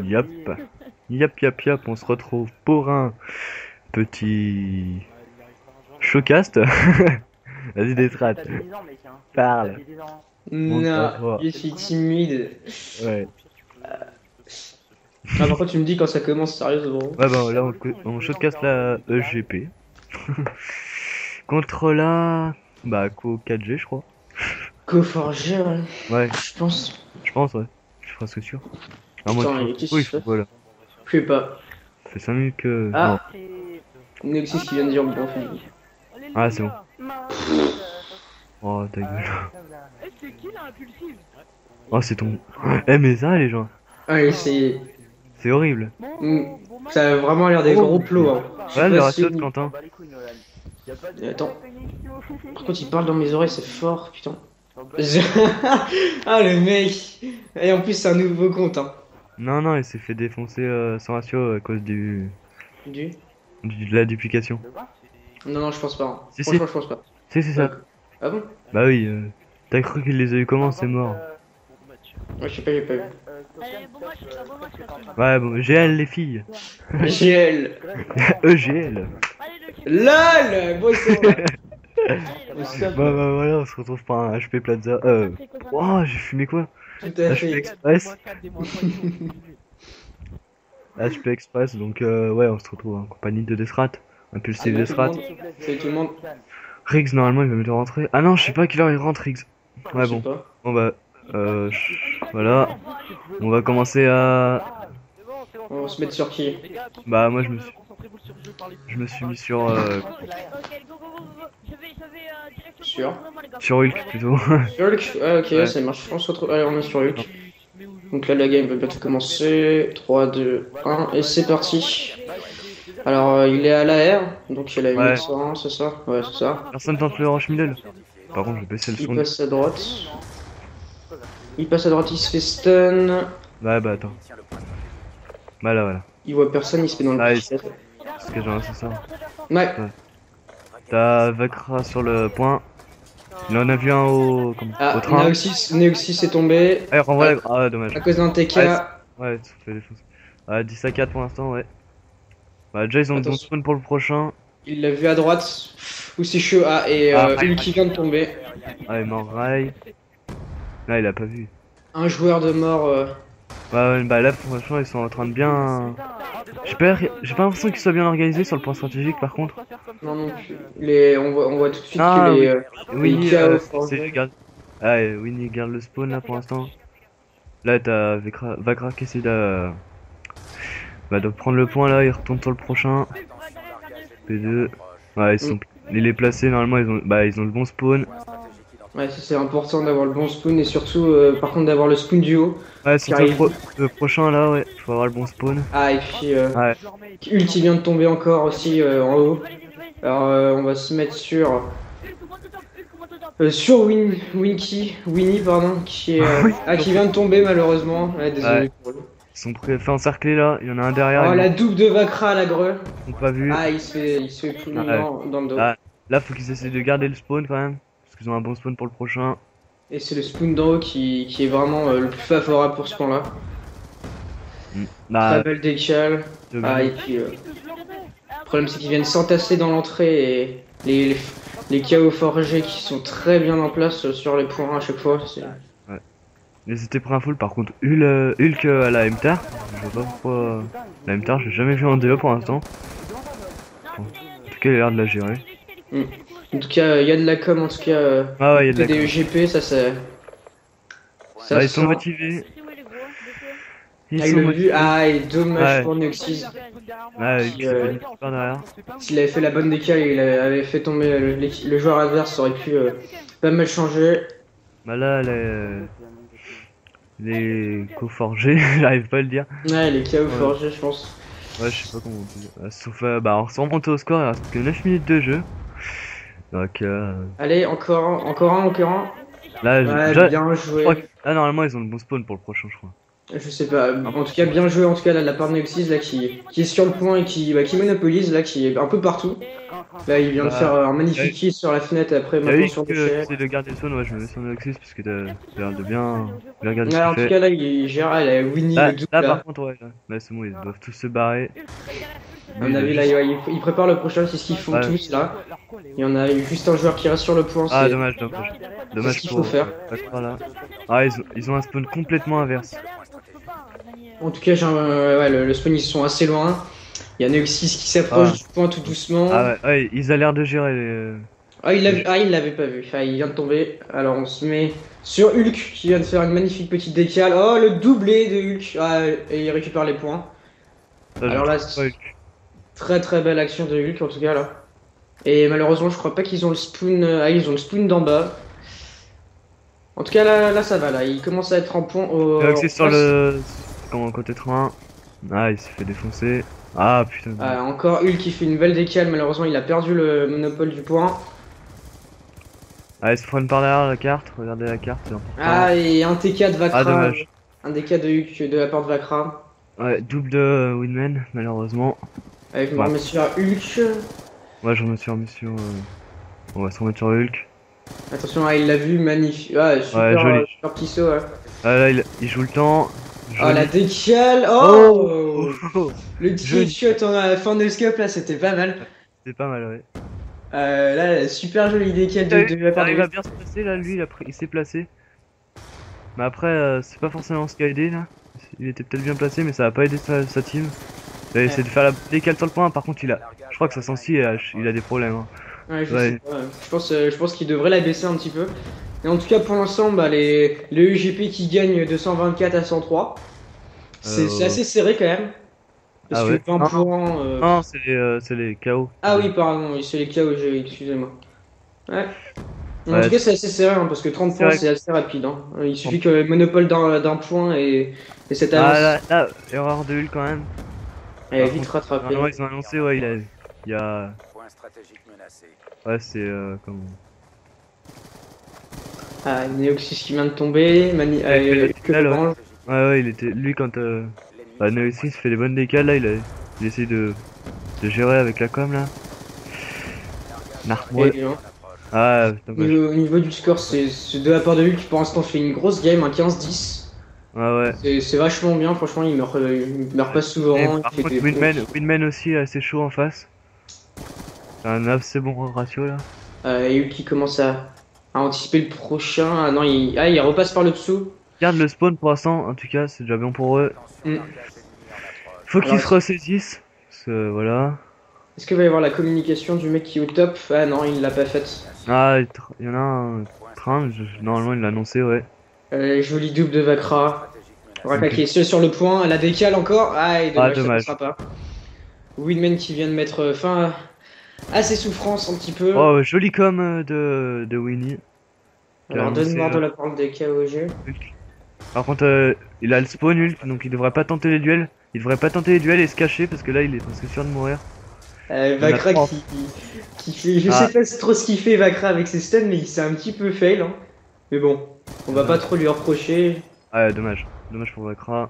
Yap. Yap, on se retrouve pour un petit showcast. Vas-y, Détrate. Parle. Non, je suis timide. Ouais. Ah, par contre, tu me dis quand ça commence, sérieusement. Ouais, bah là, on showcast la EGP. Contre la. Bah, Co 4G, je crois. Coforger, ouais. Ouais, Je pense. je pense, ouais. Je suis presque sûr. Ah, moi, Putain, je qu'est-ce oh, qui il se faut. passe? Voilà. Je sais pas. Ça fait 5 minutes que. Non. Ah, Nexus qui vient de dire bon film. Ah, c'est bon. Oh, ta gueule. Oh, c'est ton. Eh, mais ça, les gens. Allez, c'est. C'est horrible. Hmm, ça a vraiment l'air des gros plots, hein. Je sais Ouais, le pas ratio si. de Quentin. Attends. Par contre, il parle dans mes oreilles, c'est fort, putain. Ah, le mec! Et en plus, c'est un nouveau compte, hein. Non, non, il s'est fait défoncer sans ratio à cause Du? de la duplication. Non, non, je pense pas, hein. Si, si, Franchement, je pense pas. si, c'est Ouais. ça. Ah bon? Bah oui, t'as cru qu'il les a eu comment, c'est mort. Ouais, je sais pas, j'ai pas vu. Ouais, bon, GL les filles. GL! EGL. LOL! Bon, c'est bon. Bah voilà, on se retrouve par un HP Plaza. Oh, j'ai fumé quoi? Tout à HP fait. Express. HP Express, donc ouais, on se retrouve en compagnie de Desrat. Impulsif Salut tout le Desrat. monde. Salut tout le monde. Riggs, normalement, il va me rentrer. Ah non, je sais pas à quelle heure il rentre, Riggs. Ouais, Je sais bon. pas. Bon bah, voilà. On va commencer à. On va se mettre sur qui? Bah moi je me suis mis Sur. sur Hulk plutôt. Sur Hulk? Ah, ok, Ouais. ça marche. On se retrouve. Allez, on est sur Hulk. Donc là, la game va bientôt commencer. 3, 2, 1, et c'est parti. Alors, il est à l'AR, donc il a Ouais. 1101, c'est ça? Ouais, c'est ça. Personne tente le rush middle. Par contre je vais baisser le Il son. passe à droite. Il passe à droite, il se fait stun. Ouais bah attends. Bah là voilà. Il voit personne, il se fait dans le Ah, pied. parce que genre c'est ça. Ouais. T'as Vakra sur le point. Il en a vu un au Ah, train. Neoxys est tombé. Ah, il renvoie la. Ah dommage. À cause d'un TK. Ouais, ça fait des choses. 10 à 4 pour l'instant, ouais. Bah déjà ils ont le bon Attention. spawn pour le prochain. Il l'a vu à droite. Où c'est chaud. Ah, et Hulk qui vient de tomber. Ah il mort rail. Là il a pas vu. Un joueur de mort. Ouais, bah là franchement ils sont en train de bien. J'ai pas l'impression qu'ils soient bien organisés sur le point stratégique par contre. Non, non. On voit tout de suite Ah que oui, les Winnie, chaos Winnie garde le spawn là pour l'instant. Là t'as Vakra qui essaie de prendre le point là, il retourne sur le prochain. P2. Ouais, il est placé normalement, ils ont le bon spawn. Ouais, c'est important d'avoir le bon spawn et surtout, par contre, d'avoir le spawn du haut. Ouais, Qui surtout arrive. le prochain là, ouais, faut avoir le bon spawn. Ah, et puis Ouais, Ulti vient de tomber encore aussi en haut. Alors, on va se mettre sur Winnie, pardon, qui est, qui vient de tomber malheureusement. Ouais, désolé ouais. pour lui. Ils sont fait encercler là, il y en a un derrière. Oh, la double de Vakra à la greu. Ils ont pas vu. Ah, il se fait plus Ouais. dans le dos. Là, faut qu'ils essaient de garder le spawn quand même. Parce qu'ils ont un bon spawn pour le prochain. Et c'est le spawn d'en haut qui est vraiment le plus favorable pour ce point-là. Bah, Très belle décale. Ah, et puis, le problème c'est qu'ils viennent s'entasser dans l'entrée et les chaos forgés qui sont très bien en place sur les points à chaque fois. ouais. Ils étaient pris un full. Par contre, Hulk à la MTAR. Je sais pas pourquoi. La MTAR, je l'ai jamais vu en DE pour l'instant. Bon. En tout cas, il a l'air de la gérer. En tout cas, il y a de la com, en tout cas, Ah ouais, il y a de la des com. EGP, ça c'est. Ça Ils sont sent. motivés. Ah, il l'a vu. Ah, et dommage Ouais. pour Neoxys. Ouais, Qui, Hulk s'est fait niquer par derrière. S'il avait fait la bonne décale et il avait fait tomber le joueur adverse, ça aurait pu pas mal changer. Bah là, les coforgés, j'arrive pas à le dire. Ouais, les chaos Ouais. forgés, je pense. Ouais, je sais pas comment on dit. Sauf, bah, on s'est remonté au score, il reste que 9 minutes de jeu. Donc, Allez, encore un. là, Ouais, déjà, bien je crois joué. là, normalement, ils ont le bon spawn pour le prochain, je crois. Je sais pas, en tout cas bien joué en tout cas là, de la part de Nexus là qui est sur le point et qui monopolise là, qui est un peu partout. Là il vient de faire un magnifique kill sur la fenêtre après T'as maintenant vu sur le que déchet. c'est de garder le spawn, ouais je me mets sur Noxus parce que t'as l'air de bien regarder ce Ouais, qu'il en tout fait. cas là il gère, ah, là, Winnie le double Là là. par contre ouais, là c'est bon, ils doivent tous se barrer. À Lui mon il a avis là juste... il prépare le prochain, c'est ce qu'ils font Ouais. tous là. Il y en a juste un joueur qui reste sur le point, Ah c'est dommage, ce dommage qu'il faut pour faire. Vakra là. Ah ils ont un spawn complètement inverse. En tout cas ouais, le spawn ils sont assez loin. Il y a Nexus qui s'approche Ah, du point tout doucement. ouais, ils ont l'air de gérer les... Ah, il l'avait pas vu. Ah, il vient de tomber. Alors, on se met sur Hulk qui vient de faire une magnifique petite décale. Oh, le doublé de Hulk. Ah, et il récupère les points. Ça, je Alors là, trouve pas. très très belle action de Hulk en tout cas là. Et malheureusement, je crois pas qu'ils ont le spoon. Ah, ils ont le spoon d'en bas. En tout cas, là ça va. Là, il commence à être en point. C'est sur le... Comment, côté train. Ah il s'est fait défoncer. Ah putain. Ah, encore Hulk qui fait une belle décale. Malheureusement, il a perdu le monopole du point. Ah ils se prennent par derrière la carte, regardez la carte, c'est important. Ah, et un TK de Vakra. Ah dommage. Un DK de Hulk de la part de Vakra. Ouais, double de Winman, malheureusement. Allez, je me remets sur Hulk. Ouais, je me suis remis sur... On va se remettre sur Hulk. Attention, ah, il l'a vu, magnifique. Ah, super, Ouais, joli. super petit saut. Ouais. Ah là, il joue le temps. Oh, la Joli. décale. Oh, Oh, oh, le petit joli. shot en fin de scope là, c'était pas mal. C'est pas mal, ouais. Là, super jolie décale de la Il part de arrive à Hulk. bien se placer, là, lui, il s'est placé. Mais après, c'est pas forcément ce qui a aidé, là. Il était peut-être bien placé, mais ça a pas aidé sa team. Il a essayé de faire la décale sur le point, par contre, je crois que sa sensi, il a des problèmes. Hein. Ouais, je Ouais. sais pas. Je pense qu'il devrait la baisser un petit peu. Et en tout cas, pour l'instant, bah, les EGP qui gagnent de 124 à 103. C'est assez serré quand même. Parce Ah que ouais. 20 Non, points. non, c'est les KO. Ah oui, pardon, c'est les KOG, excusez-moi. Ouais. En Ouais, tout cas, c'est assez serré, hein, parce que 30 c'est points, vrai. c'est assez rapide. Hein. Il suffit que le monopole d'un point et cette Ah avance là, erreur de Hulk quand même. est Par vite contre, rattrapée. normalement, ils ont annoncé, ouais, il y a... Point stratégique menacé. Ouais, c'est comment... Ah, Neoxys qui vient de tomber. Que décale, le ouais. range. Ouais, il était... Lui, quand... Bah, Neoxys fait les bonnes décales, là, il essaie de gérer avec la com, là. Narcmo. Et, Ah, dommage. au niveau du score, c'est de la part de lui qui pour l'instant fait une grosse game, un 15-10. Ouais. C'est vachement bien, franchement, il meurt pas Et souvent. par Il fait contre, des Winman aussi est assez chaud en face. C'est un assez bon ratio, là. Et Hulk qui commence à anticiper le prochain. Ah non, il repasse par le dessous. Garde le spawn pour l'instant, en tout cas, c'est déjà bien pour eux. Mm. Faut qu'ils Alors, se ressaisissent. Parce que, voilà. Est-ce qu'il va y avoir la communication du mec qui est au top? Ah non, il l'a pas faite. Ah, il y en a un train, normalement il l'a annoncé, ouais. Joli double de Vakra. Vakra Ok. qui est seul sur le point. La décale encore. Ah, et dommage, Dommage. ça passera pas. Winman qui vient de mettre fin à ses souffrances un petit peu. Oh, joli com de Winnie. qui a Alors, annoncé, donne-moi de la parole des KOG. Hulk. Par contre, il a le spawn Hulk, donc il devrait pas tenter les duels. Il devrait pas tenter les duels et se cacher parce que là il est presque sûr de mourir. Vakra Il en a qui fait. Je sais pas trop ce qu'il fait, Vakra, avec ses stuns, mais il s'est un petit peu fail. Hein. Mais bon, on va pas trop lui reprocher. Ah, dommage. Dommage pour Vakra.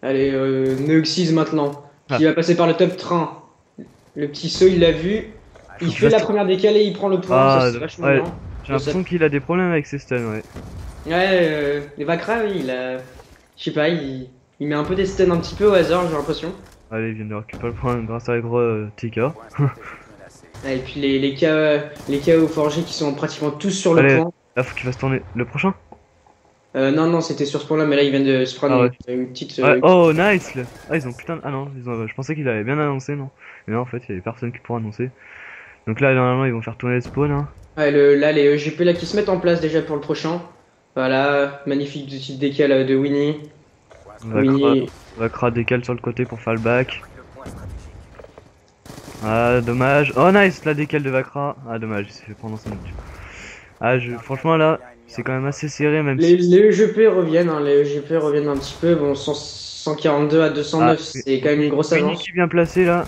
Allez, Neoxys maintenant, qui Ah. va passer par le top train. Le petit saut, il l'a vu. Il Faut fait que la ça- première décalée, il prend le point. Ah, Ça, c'est vachement ouais. bien. J'ai l'impression qu'il a des problèmes avec ses stuns, ouais. Ouais, les Vakra, oui, il a. Je sais pas, il met un peu des stuns un petit peu au hasard, j'ai l'impression. Allez, il vient de récupérer le point grâce à gros TK. Point stratégique menacé. Ah, et puis les KO forgés qui sont pratiquement tous sur le Allez. point. Là, faut qu'il fasse tourner le prochain. Non, c'était sur ce point-là, mais là, il vient de se prendre Ah ouais. une petite. Ouais, oh, nice là. Ah, ils ont putain. Ah non, je pensais qu'il avait bien annoncé, non. Mais non, en fait, il y avait personne qui pourrait annoncer. Donc là, normalement, ils vont faire tourner le spawn. Hein. Ouais, là, les EGP là qui se mettent en place déjà pour le prochain. Voilà, magnifique petite décale de Winnie. Winnie. Vakra décale sur le côté pour faire le back. Le point stratégique. Ah, dommage. Oh, nice la décale de Vakra. Ah, dommage, il s'est fait prendre dans son outil. Ah, franchement, là, c'est quand même assez serré, même Les si. EGP reviennent, hein, les EGP reviennent un petit peu. Bon, 142 à 209, Ah, c'est quand même une grosse Winnie avance. qui est bien placé là.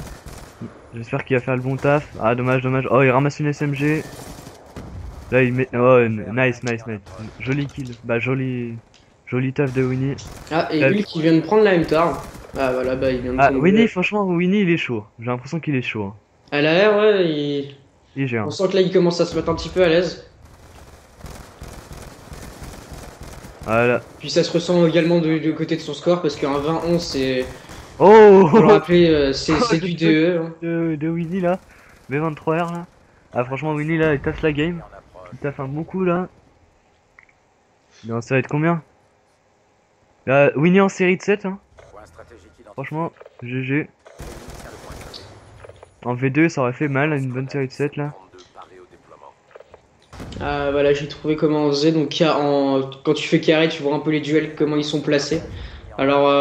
J'espère qu'il va faire le bon taf. Ah, dommage. Oh, il ramasse une SMG. Là, il met. Oh, nice. Joli kill. Bah, joli Joli taf de Winnie. Ah, et Hulk qui vient de prendre la MTAR. Ah, voilà, bah il vient de Ah, tomber. Winnie, franchement, Winnie, il est chaud. J'ai l'impression qu'il est chaud. Hein. À l'air, ouais, Il gère. on sent que là il commence à se mettre un petit peu à l'aise. Voilà. Puis ça se ressent également du côté de son score parce qu'un 20-11 c'est. Oh Pour le rappeler, c'est du DE. Hein. de Winnie là. V23R là. Ah, franchement, Winnie là, il taffe la game. En approche. Il taffe un bon coup là. Non, ça va être combien? Là, Winnie en série de 7, hein. Point stratégique identifié. Franchement, GG. Ennemi tient le point stratégique. En V2, ça aurait fait mal, une bonne série de 7 là. 32 parés au déploiement. Ah, voilà, j'ai trouvé comment on faisait. Donc, quand tu fais carré, tu vois un peu les duels, comment ils sont placés. Alors,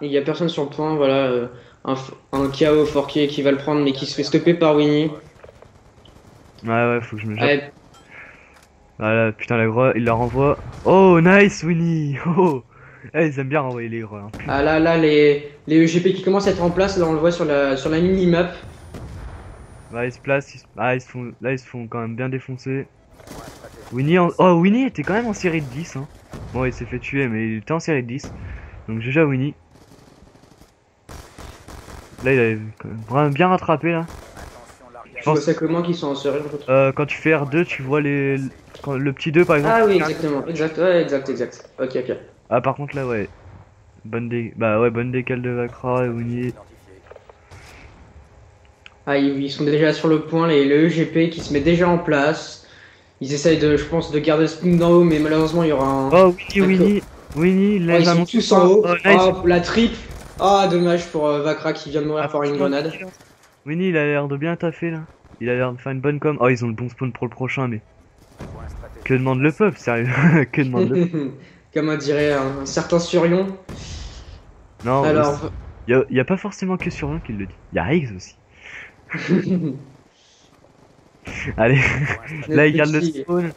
il y a personne sur le point. Voilà, un KO forqué qui va le prendre, mais qui se fait stopper par Winnie. Ouais, faut que je me jette. Ouais, Voilà, putain, il la renvoie. Oh, nice, Winnie. Oh. Eh, ils aiment bien renvoyer les gros. Hein. ah là, les EGP qui commencent à être en place, là on le voit sur la mini-map. Bah, ils se placent. Là, ils se font quand même bien défoncer. Point stratégique. Winnie était quand même en série de 10. Hein. Bon, il s'est fait tuer, mais il était en série de 10. Donc, déjà, Winnie. Là, il avait quand même vraiment bien rattrapé là. Attention, largage. Je vois ça comment qu'ils sont en série, je trouve. Quand tu fais R2, tu vois le petit 2 par exemple. Ah oui, exactement, exact, ouais, exact. Ok. Ah, par contre, là, ouais. Bonne décale de Vakra et Winnie. Identifié. Ah, ils sont déjà sur le point, le EGP qui se met déjà en place. Ils essayent je pense, de garder le spawn d'en haut, mais malheureusement il y aura un. Oh, Winnie, Oh, là, ils sont tous en haut. Oh, nice. Oh, la triple. Ah, dommage pour Vakra qui vient de mourir par une grenade. Winnie, il a l'air de bien taffer là. Il a l'air de faire une bonne com. Oh, ils ont le bon spawn pour le prochain, mais Point stratégique. que demande le peuple, sérieux? Que demande le peuple? Comme on dirait un certain Surion. Non, Alors, y a pas forcément que Surion qui le dit. Y a Riggs aussi. Allez, là, il garde le spawn.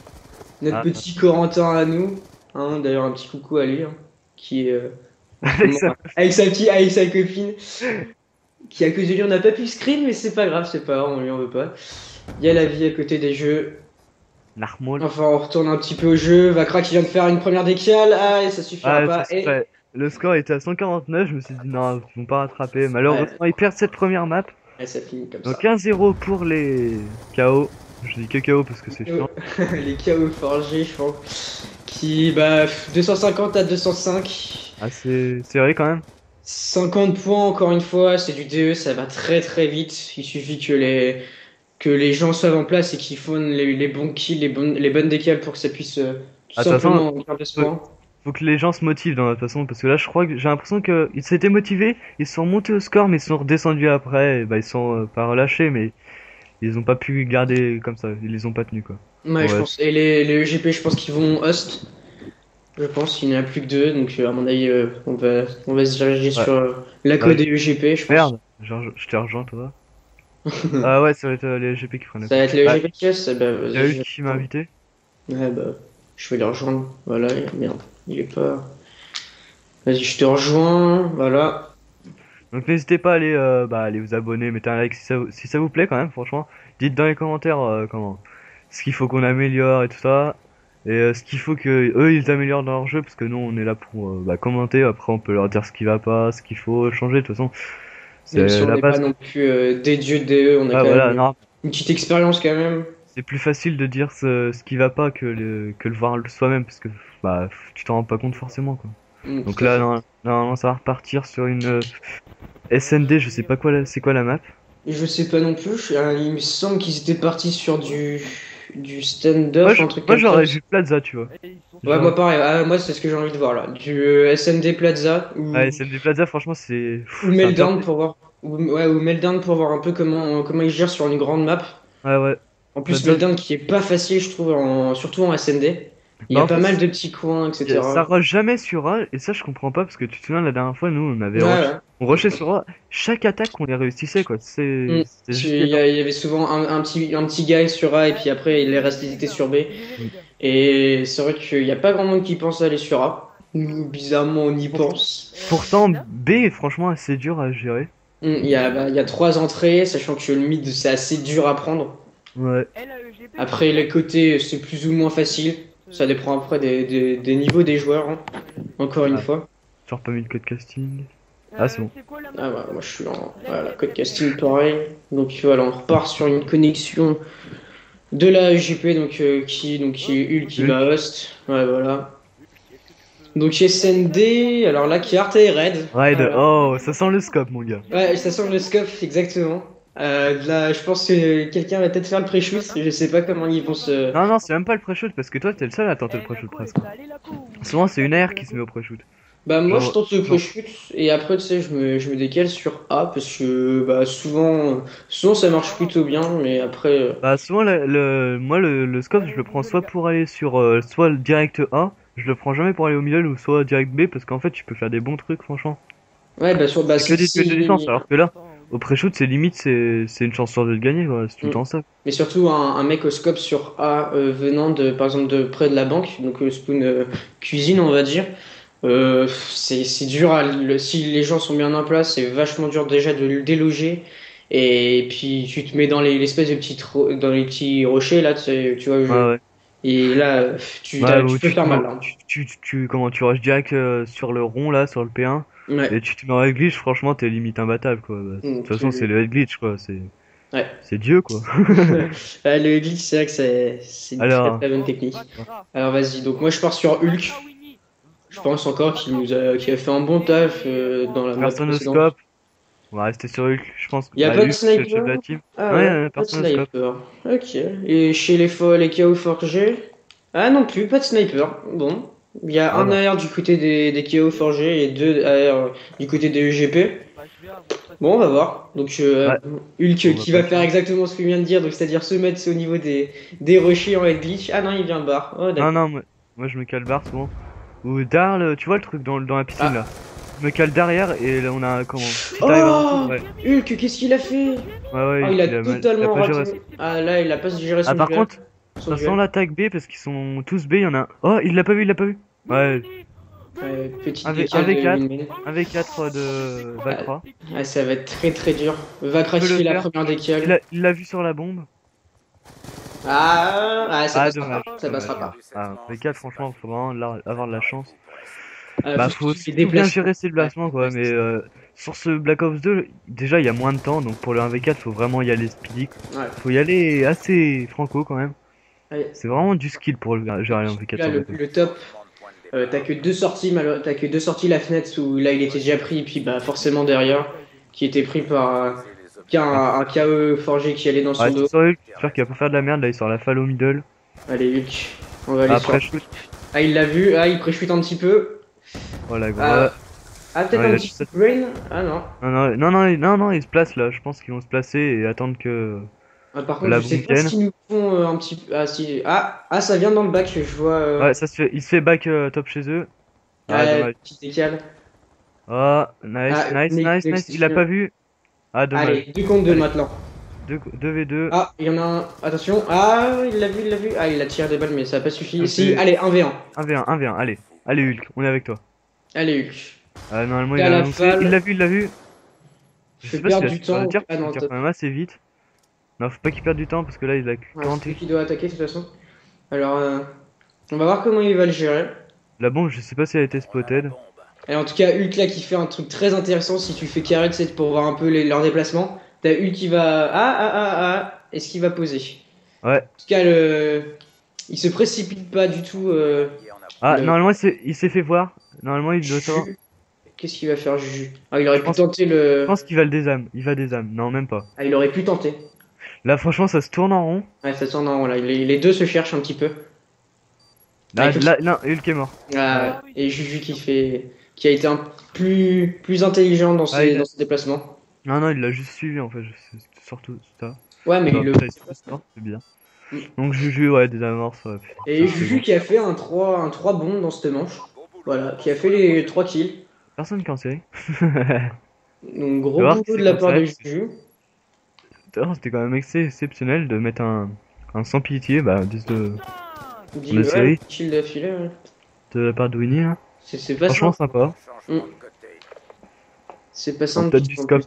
Notre Ah. petit Corentin à nous, hein, d'ailleurs un petit coucou à lui, hein, qui est avec sa copine, qui à cause de lui on n'a pas pu screen, mais c'est pas grave, c'est pas grave, on lui en veut pas. Il y a la vie à côté des jeux. Narmol. Enfin, on retourne un petit peu au jeu. Vakra qui vient de faire une première décale, ah, et ça suffira Ah, pas. ça, Et... ouais. Le score était à 149, je me suis dit non, ils vont pas rattraper. Malheureusement, ils perdent cette première map. et ça finit comme Donc ça. 1-0 pour les KO. Je dis que KO parce que c'est chiant. Les KO forgés, je pense. Qui, 250 à 205. Ah, c'est vrai quand même. 50 points encore une fois, c'est du DE, ça va très très vite. Il suffit que les gens soient en place et qu'ils font les bons kills, les bonnes décales pour que ça puisse tout Ah, de toute simplement perdre ce point. Faut que les gens se motivent dans la façon, parce que là je crois que j'ai l'impression qu'ils s'étaient motivés, ils sont montés au score mais ils sont redescendus après, et ils sont pas relâchés mais ils ont pas pu garder comme ça, ils les ont pas tenus quoi. Ouais, je Ouais. pense. Et les EGP, je pense qu'ils vont host. Je pense qu'il n'y en a plus que deux, donc à mon avis, on va se diriger sur la code des EGP, je pense. Merde, je te rejoins toi. Ah ouais, ça va être les GP qui prennent la Ça va être les Ah, EGP qui host, il y a eu qui m'a invité. Ouais, je vais les rejoindre. Voilà, merde, il est pas. Vas-y, je te rejoins, voilà. Donc n'hésitez pas à aller vous abonner, mettez un like si ça vous plaît quand même, franchement. Dites dans les commentaires ce qu'il faut qu'on améliore et tout ça. Et ce qu'il faut que eux ils améliorent dans leur jeu, parce que nous on est là pour commenter, après on peut leur dire ce qui va pas, ce qu'il faut changer, de toute façon. Même si C'est on la n'est pas base. non plus des dieux de DE, on a Ah quand voilà, même non, une petite expérience quand même. c'est plus facile de dire ce qui va pas que le voir soi-même, parce que tu t'en rends pas compte forcément quoi. Donc Tout à là, fait. normalement, ça va repartir sur une SND, je sais pas c'est quoi la map. Et je sais pas non plus, il me semble qu'ils étaient partis sur du stand-off, un truc Moi comme j'aurais ça. vu Plaza, tu vois. Ouais, moi pareil, moi c'est ce que j'ai envie de voir là. Du SND Plaza Ouais, SND Plaza, franchement, c'est. ou C'est un Meltdown peu- pour voir. Ou Meltdown pour voir un peu comment ils gèrent sur une grande map. Ouais. En plus, Plaza, Meltdown qui est pas facile, je trouve, surtout en SND. Il y Bah, a en pas fait, mal de petits coins, etc. ça rush jamais sur A, et ça je comprends pas, parce que tu te souviens la dernière fois, nous on avait Ouais. on rushait sur A, chaque attaque on les réussissait quoi. Mm. C'est juste Il y énorme. avait souvent un petit guy sur A et puis après les restes ils étaient sur B. Mm. Et c'est vrai qu'il n'y a pas grand monde qui pense à aller sur A. Nous, bizarrement, on y pense. Pourtant, B est franchement assez dur à gérer. Il y a trois entrées, sachant que le mid c'est assez dur à prendre. Ouais. Après les côtés c'est plus ou moins facile. Ça dépend après des niveaux des joueurs. Hein. encore une Ah. fois. Toujours pas mis le code casting. Ah, c'est bon. Ah bah, moi je suis en voilà, code casting pareil. Donc voilà, on repart sur une connexion de la GP qui est Hulk qui va host. Ouais voilà. Donc SND, alors là carte est raid. Raid, oh, ça sent le scope, mon gars. Ouais, ça sent le scope exactement. Là, je pense que quelqu'un va peut-être faire le pré-shoot. Je sais pas comment ils vont se. Non, non, c'est même pas le pré-shoot parce que toi, t'es le seul à tenter le pré-shoot presque. Souvent, c'est une AR qui se met au pré-shoot. Bah moi je Genre, tente le genre, pré-shoot et après tu sais je me décale sur A parce que bah souvent ça marche plutôt bien mais après bah, souvent, moi, le scope, je le prends soit pour aller sur soit le direct A, je le prends jamais pour aller au middle ou soit direct B parce qu'en fait, tu peux faire des bons trucs, franchement. ouais bah sur bah C'est que des duels de licence, si alors que là, au pré-shoot, c'est limite, c'est une chance sur deux de gagner, quoi. C'est tout le Mm. temps ça. mais surtout un mec au scope sur A venant de par exemple de près de la banque donc Spoon cuisine on va dire c'est dur si les gens sont bien en place c'est vachement dur déjà de le déloger et puis tu te mets dans l'espèce de dans les petits rochers là tu vois Ouais, ouais. et là Ouais, tu ou peux faire mal là. comment, tu rushes direct sur le rond, là, sur le P1, Ouais. et tu te mets en head glitch, franchement, t'es limite imbattable, quoi. Bah, de toute façon, c'est le head glitch, quoi. Ouais. C'est Dieu, quoi. Le glitch, c'est vrai que c'est une très Alors, très bonne technique. Alors vas-y, donc moi je pars sur Hulk. Je pense encore qu'il a fait un bon taf dans la map personne au précédente. scope. On va rester sur Hulk, je pense. Il n'y a Bah, pas de Hulk, c'est le chef de sniper? la team. Ah Ouais, ouais, pas de personne au scope. sniper. Ok. Et chez les KO forgés? Ah non plus, pas de sniper. Bon. Il y a Ah un bah. AR du côté des KO forgés et deux AR du côté des EGP. Bon, on va voir. Donc, Ouais, Hulk on va qui pas va le faire faire. exactement ce qu'il vient de dire, donc c'est-à-dire se mettre au niveau des rochers en head glitch. Ah non, il vient bar. Oh, Non, d'accord. non, moi je me cale barre souvent. Ou derrière, tu vois le truc dans la piscine, Ah. là. Je me cale derrière, et là, on a, comment, si t'arrives à rentrer, Oh! ouais. Hulk, qu'est-ce qu'il a fait? Ouais, ouais, Oh, il Hulk, a il a totalement pas géré. raté. Ah là, il a pas géré Ah, son par duel. contre, Son ça sent duel. l'attaque B parce qu'ils sont tous B, il y en a un. Oh, il l'a pas vu, il l'a pas vu. Ouais, Petit un décal de V4, Winman. un V4 de Ah, Vakra. ah, ça va être très très dur. Va Il peut le craquer la faire. première décal. Il l'a vu sur la bombe. Ça Ah, passera dommage, pas. Ça dommage. passera pas. Ah, V4, franchement, faut vraiment avoir de la chance. Faut Bah, faut surtout les surtout bien déplacements. gérer ses Ouais, déplacements, quoi. ouais, Mais c'est ça. sur ce Black Ops 2, déjà, il y a moins de temps. Donc, pour le 1v4, faut vraiment y aller speedy. Ouais. Faut y aller assez franco, quand même. Ouais. C'est vraiment du skill pour gérer un V4 Là, sur Black Ops. le top, t'as que deux sorties la fenêtre où là il était déjà pris, et puis bah forcément derrière, qui était pris par un KE forgé qui allait dans son Ouais, c'est dos. sur Hulk. J'espère qu'il va pas faire de la merde. Là, il sort la follow middle. Allez, Hulk, on va aller sur. Après, shoot. Ah, il l'a vu, ah, il pré-shoot un petit peu. Voilà, gros. Ah, peut-être Ouais, un il a petit juste- coup de brain. Ah non. non, ils se placent là. Je pense qu'ils vont se placer et attendre Ah, par que contre, la je sais bombe pas vienne. s'ils nous font un petit. Ah, si. Ça vient dans le bac, je vois. Ouais, il se fait back top chez eux. Ah, dommage. Petit décal. Oh, nice, Ah, nice, nice, nice. Il a pas vu. Ah, dommage. Allez, 2 contre 2 Allez, maintenant. 2v2. Ah, il y en a un. Attention. Ah, il l'a vu, il l'a vu. Ah, il a tiré des balles, mais ça n'a pas suffi. Ça Si, fait allez, 1v1. 1v1, 1v1. Allez, allez, Hulk, on est avec toi. Allez, Hulk. Ah, normalement, il T'as a la annoncé. falle. Il l'a vu, il l'a vu. Je Je fais sais pas s'il perdre a du su faire le temps. tir, Ah parce non, qu'il tire quand même assez vite. Non, faut pas qu'il perde du temps, parce que là, il a c'est 40. lui qui doit attaquer de toute façon. Alors, on va voir comment il va le gérer. La bombe, je sais pas si elle a été spotted. Et en tout cas, Hulk là qui fait un truc très intéressant si tu fais carré, c'est pour voir un peu leurs déplacements. T'as Hulk qui va. Est-ce qu'il va poser? Ouais. En tout cas, il se précipite pas du tout. Ah, Le normalement, il s'est fait voir. Normalement, il doit savoir. Juju. Qu'est-ce qu'il va faire, Juju? Ah, il aurait Je pu pense, tenter je pense qu'il va le désame. Il va désame. Non, même pas. Ah, il aurait pu tenter. Là, franchement, ça se tourne en rond. Ouais, ça sent non, là. Les deux se cherchent un petit peu. Là, non, Hulk est mort. Et Juju qui a été plus intelligent dans Ah, dans ses déplacements. non, non, il l'a juste suivi en fait. C'est surtout ça. Ouais, mais Bah, après, il se passe pas, c'est bien. Mm. Donc, Juju, ouais, des amorces. Ouais, putain, Et ça, c'est Juju bon. qui a fait un 3 bons dans cette manche. Voilà, qui a fait les 3 kills. Personne qui en sait. Donc gros Tu vois, boulot c'est de la comme part ça. de Juju. D'ailleurs, c'était quand même exceptionnel de mettre un sans pitié, bah, Il la série. kill d'affilée, ouais. de la part de Winnie. Hein. C'est pas Franchement, simple. sympa. C'est pas On simple. peut-être du scope.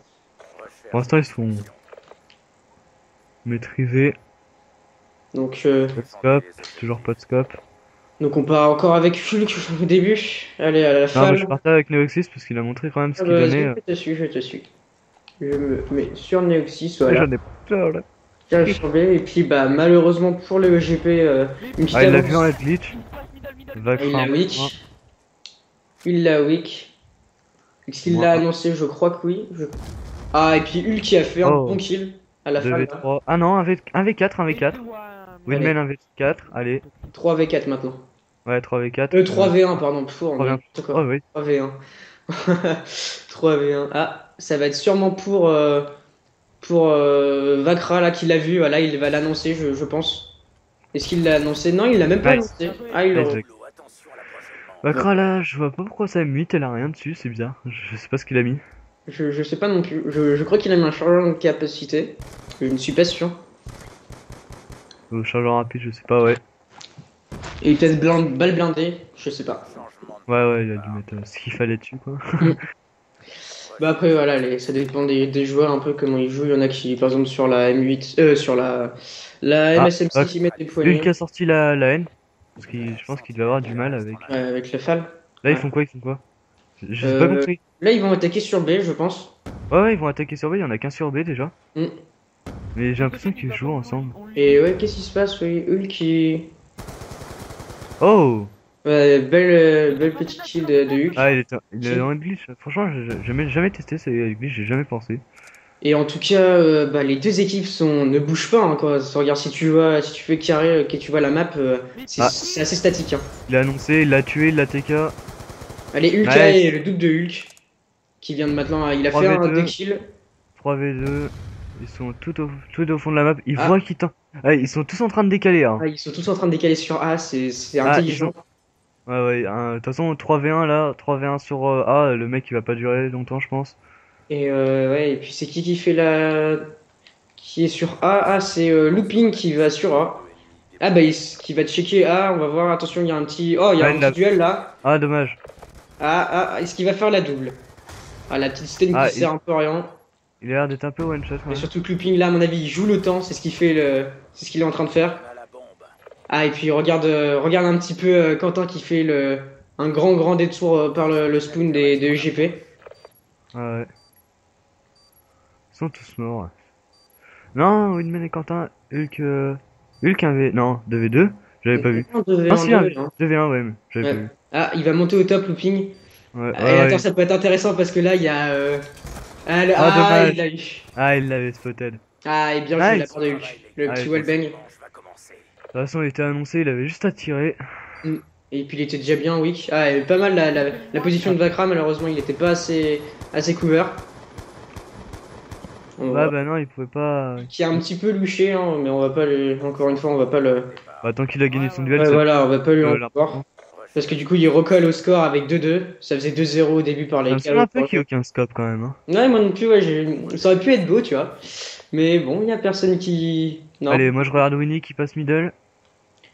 Pour l'instant, ils sont maîtrisés. Donc Pas de scope, toujours pas de scope. Donc on part encore avec Hulk au début. Allez, à la Non, bah, je falle. partais avec Neoxys parce qu'il a montré quand même ce Ah qu'il bah, donnait. vas-y, je te suis, je te suis. Je me mets sur Neoxys, Mais voilà. j'en ai pas peur là. Tiens, je suis tombé. Et puis bah malheureusement pour le EGP, une petite Ah, il l'a vu en avance. head glitch. Ah, il Vakra l'a un peu moins. weak. Il l'a weak. S'il Moins l'a un. annoncé, je crois que oui. Ah, et puis Hulk qui a fait un bon Oh, kill à la fin là. 2v3. Ah non, 1v4, 1v4. Allez, Winman 1v4. Allez. 3v4 maintenant. Ouais, 3v4. 3v1, pardon. Pfff, on dit 3v1. n'importe Oh quoi. oui. 3v1. 3v1. Ah, ça va être sûrement pour Vakra là qui l'a vu. Voilà, il va l'annoncer, je pense. Est-ce qu'il l'a annoncé? Non, il l'a même pas Nice. annoncé. Ah, il Nice, le... Vak. Attention à la prochaine bande. Vakra là, je vois pas pourquoi sa mute elle a rien dessus, c'est bizarre. Je sais pas ce qu'il a mis. je sais pas non plus. Je crois qu'il a mis un chargeur de capacité. Je ne suis pas sûr. Au chargeur rapide, je sais pas, ouais. Et peut-être balle blindée. Je sais pas. Changement de Ouais, il a dû mettre ce qu'il fallait dessus quoi. Bah après voilà, ça dépend des joueurs un peu comment ils jouent. Il y en a qui, par exemple sur la M8, sur la Ah, MSMC qui mettent des Hulk poignées a sorti la haine. Parce que je pense qu'il devait avoir du mal avec. avec le FAL. Là, ils Ouais. font quoi? Ils font quoi? Je sais pas compris. Là ils vont attaquer sur B, je pense. Ouais, ils vont attaquer sur B, il y en a qu'un sur B déjà. Mm. Mais j'ai l'impression qu'ils jouent ensemble. Et ouais, qu'est-ce qui se passe? Oui, Hulk qui. Oh! Ouais, belle petite kill de Hulk. Ah, il est dans une glitch. Franchement, j'ai jamais testé ces glitch, j'ai jamais pensé. Et en tout cas, bah, les deux équipes ne bougent pas, hein, quoi. Regarde, si tu fais carré, que tu vois la map, Ah. c'est assez statique, hein. Il a annoncé, il l'a tué, il l'a TK. Allez, Hulk Nice. A et le double de Hulk qui vient de maintenant. Il a fait 3v2. un 2 kills. 3v2. Ils sont tout au fond de la map. Ils Ah. voient qu'ils tentent. Ah, ils sont tous en train de décaler. Hein. Ah, ils sont tous en train de décaler sur A, c'est Ah, intelligent. Ouais. De toute façon, 3v1 là. 3v1 sur A. Le mec il va pas durer longtemps, je pense. Et ouais, et puis c'est qui fait la. Qui est sur A? Ah, c'est Looping qui va sur A. Ah, bah, qui va checker A, on va voir. Attention, il y a un petit. Oh, il y a Ah, un petit duel là. Ah, dommage. Est-ce qu'il va faire la double? Ah, la petite Sten Ah, qui sert un peu à rien. il a l'air d'être un peu one shot. Et Ouais. surtout que Looping là, à mon avis, il joue le temps, c'est ce qu'il fait c'est ce qu'il est en train de faire. à la bombe. Ah, et puis regarde un petit peu Quentin qui fait un grand détour par le spawn des EGP. Ouais. Ils sont tous morts. Non, Winman et Quentin. Hulk 1v. Non, 2v2. J'avais pas vu. Non, 2v1, Ah, si, 2v1. 2v1, ouais, mais j'avais pas Ouais. vu. Ah, il va monter au top, Looping. Ouais, Et attends, ouais. ça peut être intéressant parce que là, il y a. Dommage. Il l'a eu. Ah, il l'avait spotted. De Ah, et bien joué de la Nice. part de Hulk. Le Ah, petit il wallbang. Je vais commencer. toute façon, il était annoncé, il avait juste à tirer. Et puis il était déjà bien weak. Ah, et pas mal la position de Vakra, malheureusement, il était pas assez couvert. On Ouais, va- bah non, il pouvait pas. Qui a un petit peu louché, hein, mais on va pas le. Encore une fois, on va pas le. Bah, tant qu'il a gagné son duel, Ouais, ça. voilà, on va pas lui en l'important. vouloir. Parce que du coup, il recolle au score avec 2-2. Ça faisait 2-0 au début par Ça les me semble un peu qu'il n'y ait aucun scope quand même. Hein. Ouais, moi non plus, ouais, ça aurait pu être beau, tu vois. Mais bon, il y a personne qui. Non. Allez, moi je regarde Winnie qui passe middle.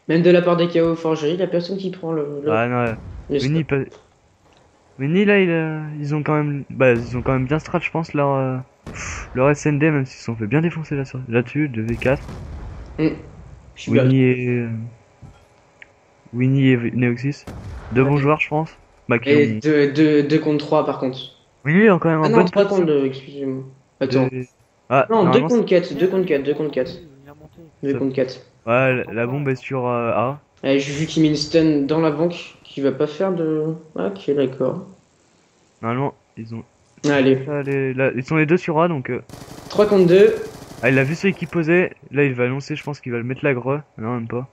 Même de la part des KO forgés, il y a personne qui prend Ah non, le Winnie, Winnie là, ils ont quand même. Bah, ils ont quand même bien strat, je pense, leur SND, même s'ils se sont fait bien défoncer là-dessus, 2v4. Je suis bien. Winnie et Neoxys. Deux bons joueurs, je pense. Bah, qui Et ont... 2 contre 3 par contre. Winnie est quand même en Ah non, bonne 3 contre position. 2, excusez-moi. Attends. Ah, Non, 2 normalement, contre 4, 2 contre 4, 2 contre 4. 2 Ça- contre 4. ouais, la bombe est sur A. J'ai vu qu'il met une stun dans la banque qui va pas faire de. Ah, ok, d'accord. Normalement, ils ont. Allez, Ils sont les deux sur A, donc. 3 contre 2. Ah, il a vu celui qui posait. Là, il va annoncer, je pense qu'il va le mettre la greu. Non, même pas.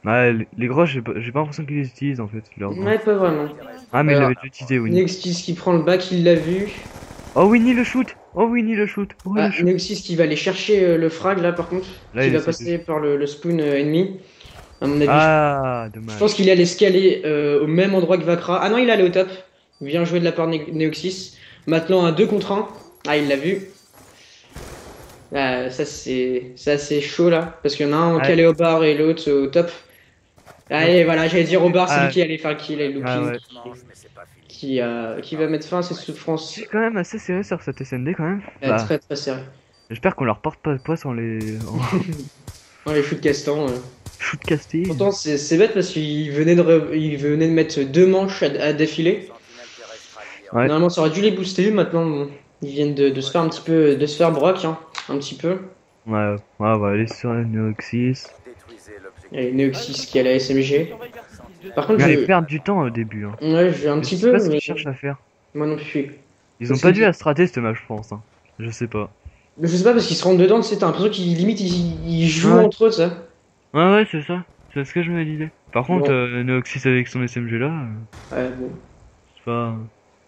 Ah, les greux, j'ai pas l'impression qu'ils les utilisent en fait. Leurs greux. Ouais, pas vraiment. Ah, mais il Alors, l'avait déjà utilisé, Winnie. Nexus qui prend le back, il l'a vu. Oh, Winnie le shoot! Oh, Winnie le shoot! Oh, Ah, le shoot! Nexus qui va aller chercher le frag là par contre. Là, Qui il va essaie passer par le spawn ennemi. À mon avis, Ah, je dommage. pense qu'il allait escaler au même endroit que Vakra. Ah non, il allait au top. Bien joué de la part de Neoxys. Maintenant un 2 contre 1. Ah, il l'a vu. Ah, ça c'est chaud là. Parce qu'il y en a un Ouais. calé au bar et l'autre au top. Allez, voilà, j'allais dire au bar, c'est Ah. lui qui allait faire le kill et Looping Ah, ouais. Mange, mais c'est pas fini. qui va mettre fin à cette souffrance. C'est quand même assez serré sur cette SND quand même. Bah, Très très serré. j'espère qu'on leur porte pas de poids sans les. les fous de Castan. Shoot casté. Pourtant, c'est bête parce il venait de mettre deux manches à défiler. Sentinelle terrestre alliée en Ouais. Normalement, ça aurait dû les booster. Maintenant, bon, ils viennent de se faire un petit peu, de se faire broc, hein, un petit peu. Ouais, on va aller sur la Neoxys. détruisez l'objectif. Il y a une Neoxys qui a la SMG. Par contre, Mais ils perdent du temps au début. Hein. ouais, je vais un Je petit sais peu, pas ce mais qu'ils cherchent à faire. moi non plus. Ils ont Parce pas que- dû la strater ce match, je pense. Hein. Je sais pas. Je sais pas parce qu'ils se rentrent dedans, tu sais, t'as l'impression qu'ils limite ils jouent Ouais. entre eux, ça. Ouais, c'est ça. C'est ce que je me disais. Par contre, Bon. Neoxys avec son SMG là, Ouais, bon. c'est pas.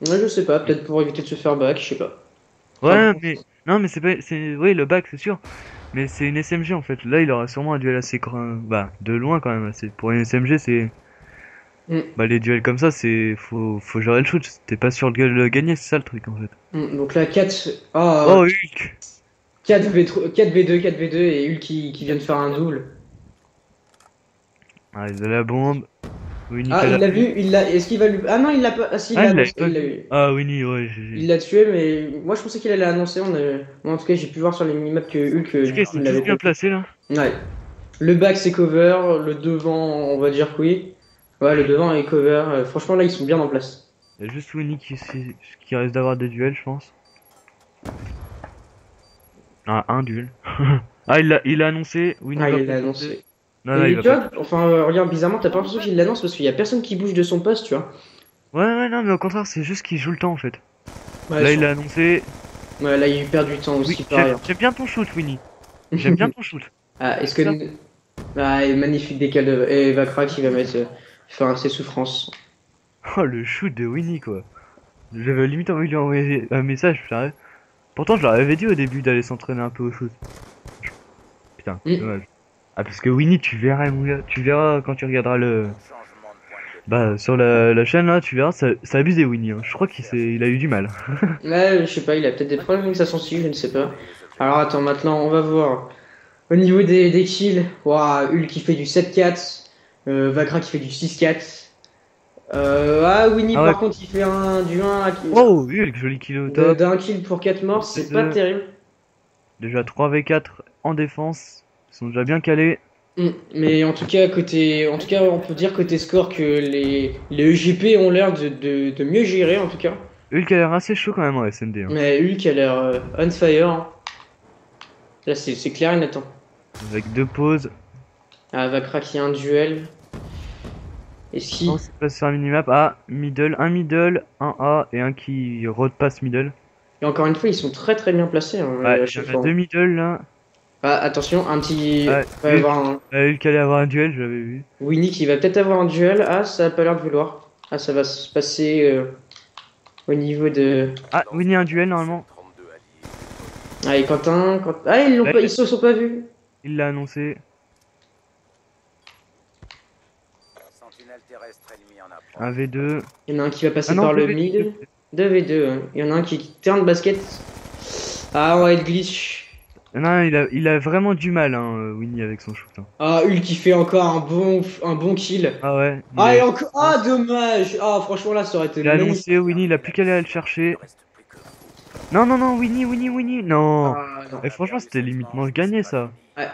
Ouais, je sais pas, peut-être pour éviter de se faire back, je sais pas. Ouais, Enfin, mais. Non, mais c'est pas. Oui, le bac, c'est sûr. Mais c'est une SMG en fait. Là, il aura sûrement un duel assez. Bah, de loin quand même. Pour une SMG, c'est. Mm. Bah, les duels comme ça, faut gérer le shoot. T'es pas sûr de le gagner, c'est ça le truc en fait. Donc là, 4... Ah, Oh, Hulk! 4v3, 4v2, 4v2 et Hulk qui vient de faire un double. Ah, ils ont la bombe. Winnie Ah, fait il la- l'a vu, il l'a... Est-ce qu'il va lui... Ah non, il l'a pas... Ah si, il Ah, l'a il annoncé, l'avait pas il l'a vu. eu. Ah, Winnie, ouais, Il l'a tué, mais moi je pensais qu'il allait annoncer. Moi en tout cas, j'ai pu voir sur les minimaps que Hulk, En tout cas, ils il sont l'avait tous bien pas. placés là. Ouais. Le back c'est cover, le devant, on va dire que oui. Ouais, le devant est cover. Franchement, là, ils sont bien en place. Il y a juste Winnie qui reste d'avoir des duels, je pense. Ah, un duel. Ah, il a annoncé. Winnie Ah, va il l'a pas annoncé. Non, non, Et il va tu pas. vois, enfin, regarde, bizarrement, t'as pas l'impression qu'il l'annonce parce qu'il y a personne qui bouge de son poste, tu vois. Ouais, non, mais au contraire, c'est juste qu'il joue le temps en fait. Ouais, Là, il a annoncé. ouais, là, il perd du temps aussi, Oui, pareil. j'aime bien ton shoot, Winnie. J'aime bien ton shoot. Ah, est-ce que. Ça. Ah, et magnifique décal de. Et Vakra qui va mettre. Faire ses souffrances. Oh, le shoot de Winnie quoi. J'avais limite envie de lui envoyer un message, putain. Pourtant, je leur avais dit au début d'aller s'entraîner un peu au shoot. Putain, Mm. dommage. Ah, parce que Winnie, tu verras, mon gars. Tu verras quand tu regarderas le. Changement de point de départ. Bah, sur la chaîne là, tu verras, ça abusé Winnie. Hein. Je crois il a eu du mal. Ouais, je sais pas, il a peut-être des problèmes avec sa sensibilité, je ne sais pas. Alors attends, maintenant on va voir. Au niveau des kills, waouh, Hulk qui fait du 7-4, Vakra qui fait du 6-4. Winnie Ah ouais. par contre il fait du 1 Oh, Hulk, joli kill au top. d'un kill pour 4 morts, c'est pas Deux. terrible. Déjà 3v4 en défense. Ils sont déjà bien calés. Mais en tout cas, on peut dire côté score que les EGP ont l'air de mieux gérer en tout cas. Hulk a l'air assez chaud quand même en SND. Hein. Mais Hulk a l'air on fire, hein. Là c'est clair et net, hein. Avec deux pauses. Ah, Vakra qui a un duel. Est-ce qu'il... On se place sur la minimap. Ah, un middle, un A et un qui repasse middle. Et encore une fois, ils sont très très bien placés, hein, Ouais, à il y chaque en a fois. deux middle là. Ah, attention, un petit. Ouais, Va y avoir un Hulk allait avoir un duel, je l'avais vu. Winnie qui va peut-être avoir un duel. Ah, ça a pas l'air de vouloir. Ah, ça va se passer au niveau de. Ah, Winnie un duel normalement. 32 alliés. Ah, et Quentin. Ah, Ouais. ils se sont pas vus. Il l'a annoncé. Sentinelle terrestre ennemie en approche. Un V2. Il y en a un qui va passer Ah non, par le 2v2. mid. 2v2. Hein. Il y en a un qui turn basket. Ah, on va être glitch. Non, il a vraiment du mal, hein, Winnie avec son shoot. Hein. Ah, Hulk qui fait encore un bon kill. Ah ouais. Ah, et encore. Ah, dommage. Ah, franchement, là, ça aurait été Il a magnifique. annoncé, Winnie, il a plus qu'à aller le chercher. Il ne reste plus que vous. Non, Winnie, non. Ah, non. Et franchement, c'était limite manche gagné ça. Ouais.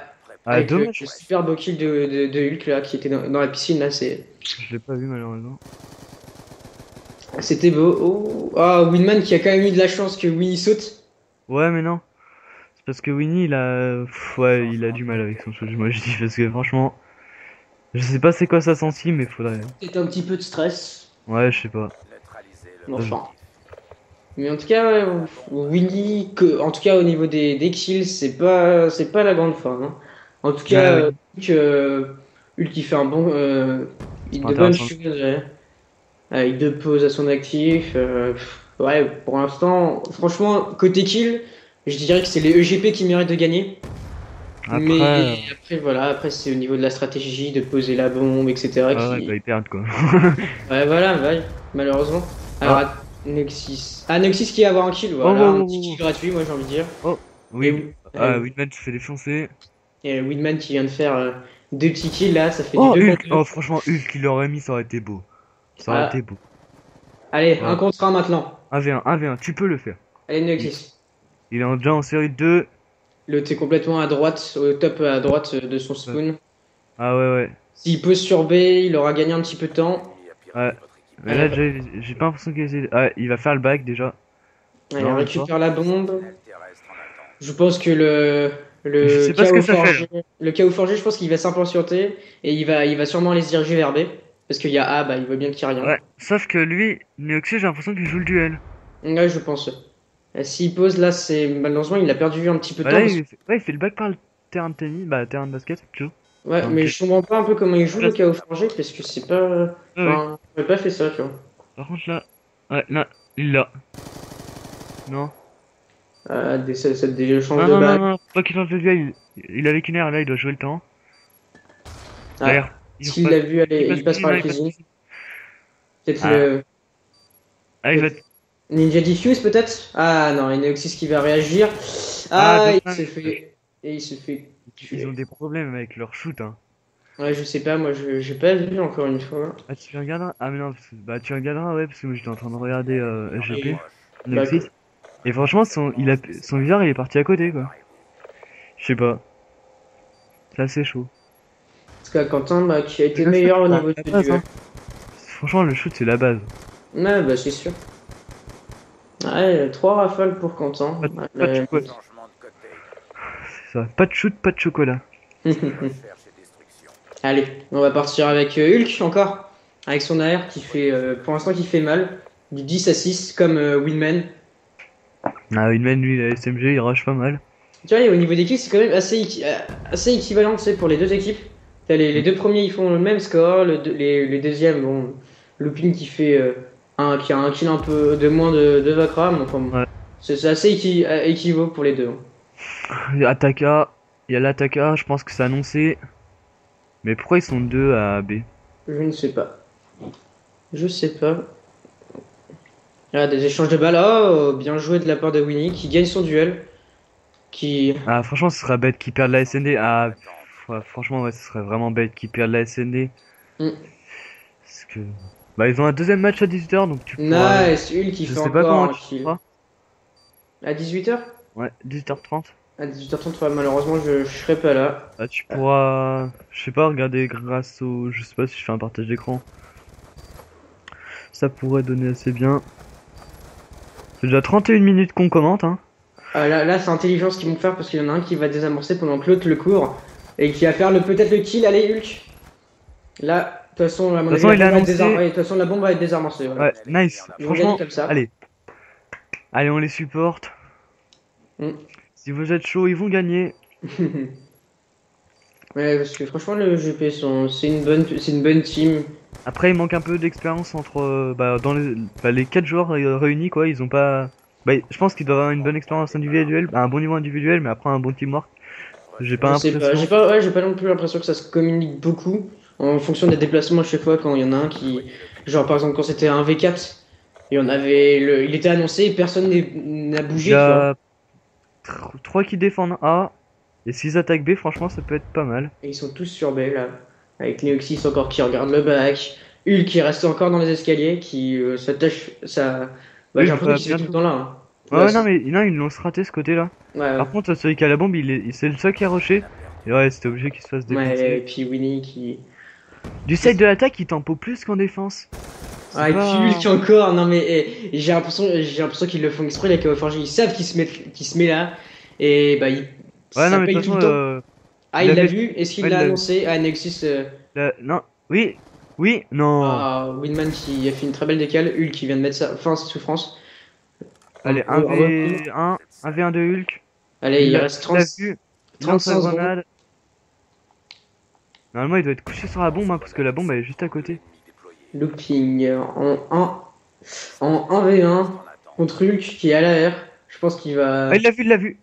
Ah, Avec dommage. le super beau kill de Hulk là, qui était dans la piscine là, Je l'ai pas vu malheureusement. c'était beau. Oh. Ah, Winman qui a quand même eu de la chance que Winnie saute. Ouais, mais non. C'est parce que Winnie, ouais, il a du mal avec son shoot, moi je dis, parce que franchement, je sais pas c'est quoi sa sensi, mais faudrait. C'est un petit peu de stress. Ouais, je sais pas. Neutraliser le Enfin. Mais en tout cas, ouais, Winnie, en tout cas au niveau des kills, c'est pas la grande forme, hein. En tout cas, Ouais, Hulk qui fait un bon, de bonnes Intéressant. choses, ouais. Avec deux pauses à son actif. Ouais, pour l'instant, franchement, côté kill, je dirais que c'est les EGP qui méritent de gagner. Mais Après, après, voilà, après c'est au niveau de la stratégie, de poser la bombe, etc. ouais, qui... bah, ils perdent quoi. Ouais, voilà, ouais, malheureusement. Alors, Nexus. Ah, Nexus qui va avoir un kill, voilà, Oh, un petit kill gratuit, moi j'ai envie de dire. Oui, Et, Winman se fait défoncer. et Widman qui vient de faire deux petits kills là, ça fait Oh, du 2 Hulk, contre 2. oh, franchement, Hulk, il l'aurait mis, ça aurait été beau. Ça aurait Ah. été beau. Allez, Ouais. un contre un maintenant. 1v1, tu peux le faire. Allez, Nexus. Il est déjà en série 2. L'autre est complètement à droite, au top à droite de son spawn. Ah ouais, ouais. S'il pose sur B, il aura gagné un petit peu de temps. Ennemi a Ouais. piloté votre équipe. Mais là, j'ai pas l'impression qu'il essaie. Ah, il va faire le back déjà. Ouais, il Non, même pas. récupère la bombe. Sentinelle terrestre en attente. Je pense que Je le sais pas ce que chaos ça fait, forgé, le chaos forgé, je pense qu'il va s'impatienter et il va sûrement aller se diriger vers B. Parce qu'il y a A, bah il veut bien qu'il y ait rien. Ouais. Sauf que lui, Neoxy, j'ai l'impression qu'il joue le duel. Ouais, je pense. S'il pose là, c'est malheureusement il a perdu un petit peu de Bah temps. là, ouais, il fait le back par le terrain de tennis, bah terrain de basket, plutôt. Ouais, Terrain de mais tennis. je comprends pas un peu comment il joue le Là, chaos forgé parce que c'est pas. ouais, ouais. Enfin, j'aurais pas fait ça, tu vois. Par contre, là. Ouais, là, il l'a. Non. Des échanges Non, de non, non, balles. non, faut pas qu'il change de duel. Il avait qu'une air, là, il doit jouer le temps. Ah, D'ailleurs, s'il l'a vu, allez, il passe cuisine, par non, la il passe cuisine. cuisine. Peut-être Ah, le. ah, il va. Ninja Diffuse peut-être? Ah non, Inoxys qui va réagir. Ah, Ah, il se dommage. fait. Et il se fait Ils ont tuer. des problèmes avec leur shoot, hein. Ouais, je sais pas, moi j'ai pas vu encore une fois. Ah, tu regarderas? Ah, mais non, bah, tu regarderas, ouais, parce que moi j'étais en train de regarder On SGP, approche. Bah, Noxys. Et franchement, son viseur, il est parti à côté, quoi. Préparez-vous. Je sais pas. C'est assez chaud. parce que Quentin, bah, qui a été Le shoot, meilleur au c'est niveau la du base, duel. hein. Franchement, le shoot, c'est la base. Ouais, bah c'est sûr. Ouais, 3 rafales pour Quentin. Pas de Ouais, chocolat. Changement de côté. C'est ça. Pas de shoot, pas de chocolat. Recherche et destruction. Allez, on va partir avec Hulk encore. Avec son AR qui fait, pour l'instant, qui fait mal. Du 10 à 6 comme Winman. Ah, une main, lui, la SMG, il rush pas mal. Tu vois, et au niveau des kills, c'est quand même assez équivalent, tu sais, pour les deux équipes. T'as les deux premiers, ils font le même score. Les deuxièmes, bon, Lupin qui fait qui a un kill un peu de moins de Vakra, mais enfin, bon, Ouais. c'est assez équivaut pour les deux, hein. Ataka, il y a l'Ataka, je pense que c'est annoncé. Mais pourquoi ils sont deux à B? Je ne sais pas. Je sais pas. Ah, des échanges de balles. Oh, bien joué de la part de Winnie qui gagne son duel. Qui. Ah, franchement, ce serait bête qu'ils perdent la SND. Ah, Attente. ouais, franchement, ouais, ce serait vraiment bête qu'ils perdent la SND. Hmm. Parce que. Bah, ils ont un deuxième match à 18h, donc tu pourras. Nice, Hulk qui Je fait sais pas encore comment un tu kill. feras. À 18h? Ouais, 18h30. À 18h30, ouais, malheureusement, je serai pas là. Ah, tu pourras. Je sais pas, regarder grâce au. Je sais pas si je fais un partage d'écran. Ça pourrait donner assez bien. C'est déjà 31 minutes qu'on commente, hein. Ah, là c'est intelligent ce qu'ils vont faire parce qu'il y en a un qui va désamorcer pendant que l'autre le court et qui va faire peut-être le kill. Allez, Hulk. Là, de toute façon, à mon De toute avis, façon, la il a bombe va être annoncé. ouais, de toute façon, la bombe va être désamorcée. Voilà. Ouais, nice. Ils vont gagner Franchement, comme ça. allez. Allez, on les supporte. Mm. Si vous êtes chaud, ils vont gagner. Ouais, parce que franchement, le GP, c'est une bonne team. Après, il manque un peu d'expérience entre. Bah, dans les 4 joueurs réunis, quoi. Ils ont pas. Bah, je pense qu'ils doivent avoir une bonne expérience individuelle, un bon niveau individuel, mais après un bon teamwork. J'ai pas Je sais pas, l'impression. j'ai pas non plus l'impression que ça se communique beaucoup en fonction des déplacements à chaque fois quand il y en a un qui, genre par exemple quand c'était un V4, il était annoncé et personne n'a Il bougé, y tu vois. a 3 qui défendent A, et 6 attaquent B, franchement, ça peut être pas mal. Et ils sont tous sur B là, avec Neoxys encore qui regarde le back, Hulk qui reste encore dans les escaliers, qui s'attache, ça, bah, Oui, j'ai l'impression bah, qu'il se fait tout le bientôt. temps là, hein. Ouais, Là, ouais, non, mais non, ils l'ont raté ce côté-là. ouais, Par contre, celui qui a la bombe, c'est le seul qui a rushé. Et ouais, c'était obligé qu'il se fasse ouais, et défoncer. puis Winnie qui, Du side de l'attaque, il tempo plus qu'en défense. C'est ah, et puis pas. Hulk encore, non mais j'ai l'impression qu'ils le font exprès les KO Forgés, ils savent qu'il se met là, et bah Ouais, ça non, mais de paye toute tout façon, le temps. Ah, il il l'a avait. vu? Est-ce qu'il Ouais, l'a annoncé? Ah, Nexus. Non, oui, oui, non. Ah, Winman qui a fait une très belle décale. Hulk qui vient de mettre sa fin à sa souffrance. Allez, Un bon coup. 1v1, 1v1 de Hulk. Allez, il reste Il l'a vu, il lance sa 35 secondes. grenade. Normalement, il doit être couché sur la bombe, hein, parce que la bombe, elle est juste à côté. Looping en 1v1 contre Hulk qui est à l'AR. Je pense qu'il va. Ah, il l'a vu.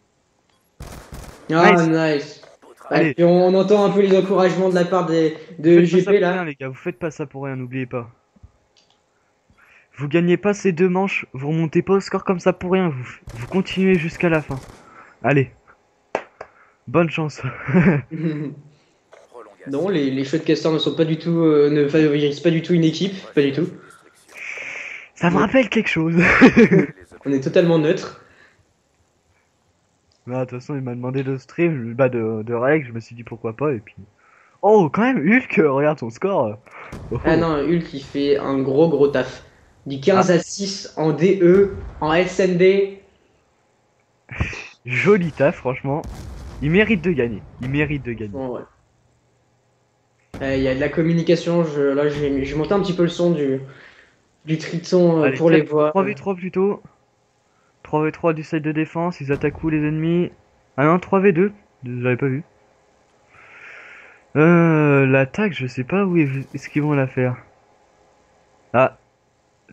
Ah, Nice. nice. Allez. Et puis on entend un peu les encouragements de la part de Vous faites pas ça GP pour rien, là. les gars, vous faites pas ça pour rien, n'oubliez pas. Vous gagnez pas ces 2 manches, vous remontez pas au score comme ça pour rien, vous continuez jusqu'à la fin. Allez. Bonne chance. Prolongation. Non, les shotcasters ne sont pas du tout, ne favorisent pas du tout une équipe, pas du tout. Destruction. Ça me rappelle quelque chose. Les On est totalement neutre. Bah, de toute façon, il m'a demandé de stream, bah, de règles, je me suis dit pourquoi pas, et puis... Oh, quand même, Hulk, regarde ton score. Oh, Ah oh. non, Hulk il fait un gros taf. Du 15 Ah, à 6 en DE, en SND. joli taf, franchement. Il mérite de gagner. Il mérite de gagner. Bon, ouais. Il y a de la communication, là j'ai monté un petit peu le son du Triton Allez, pour les voix. 3v3 plutôt. 3v3 du side de défense, ils attaquent où les ennemis? Ah non, 3v2, j'avais pas vu. L'attaque, je sais pas où est-ce qu'ils vont la faire. Ah,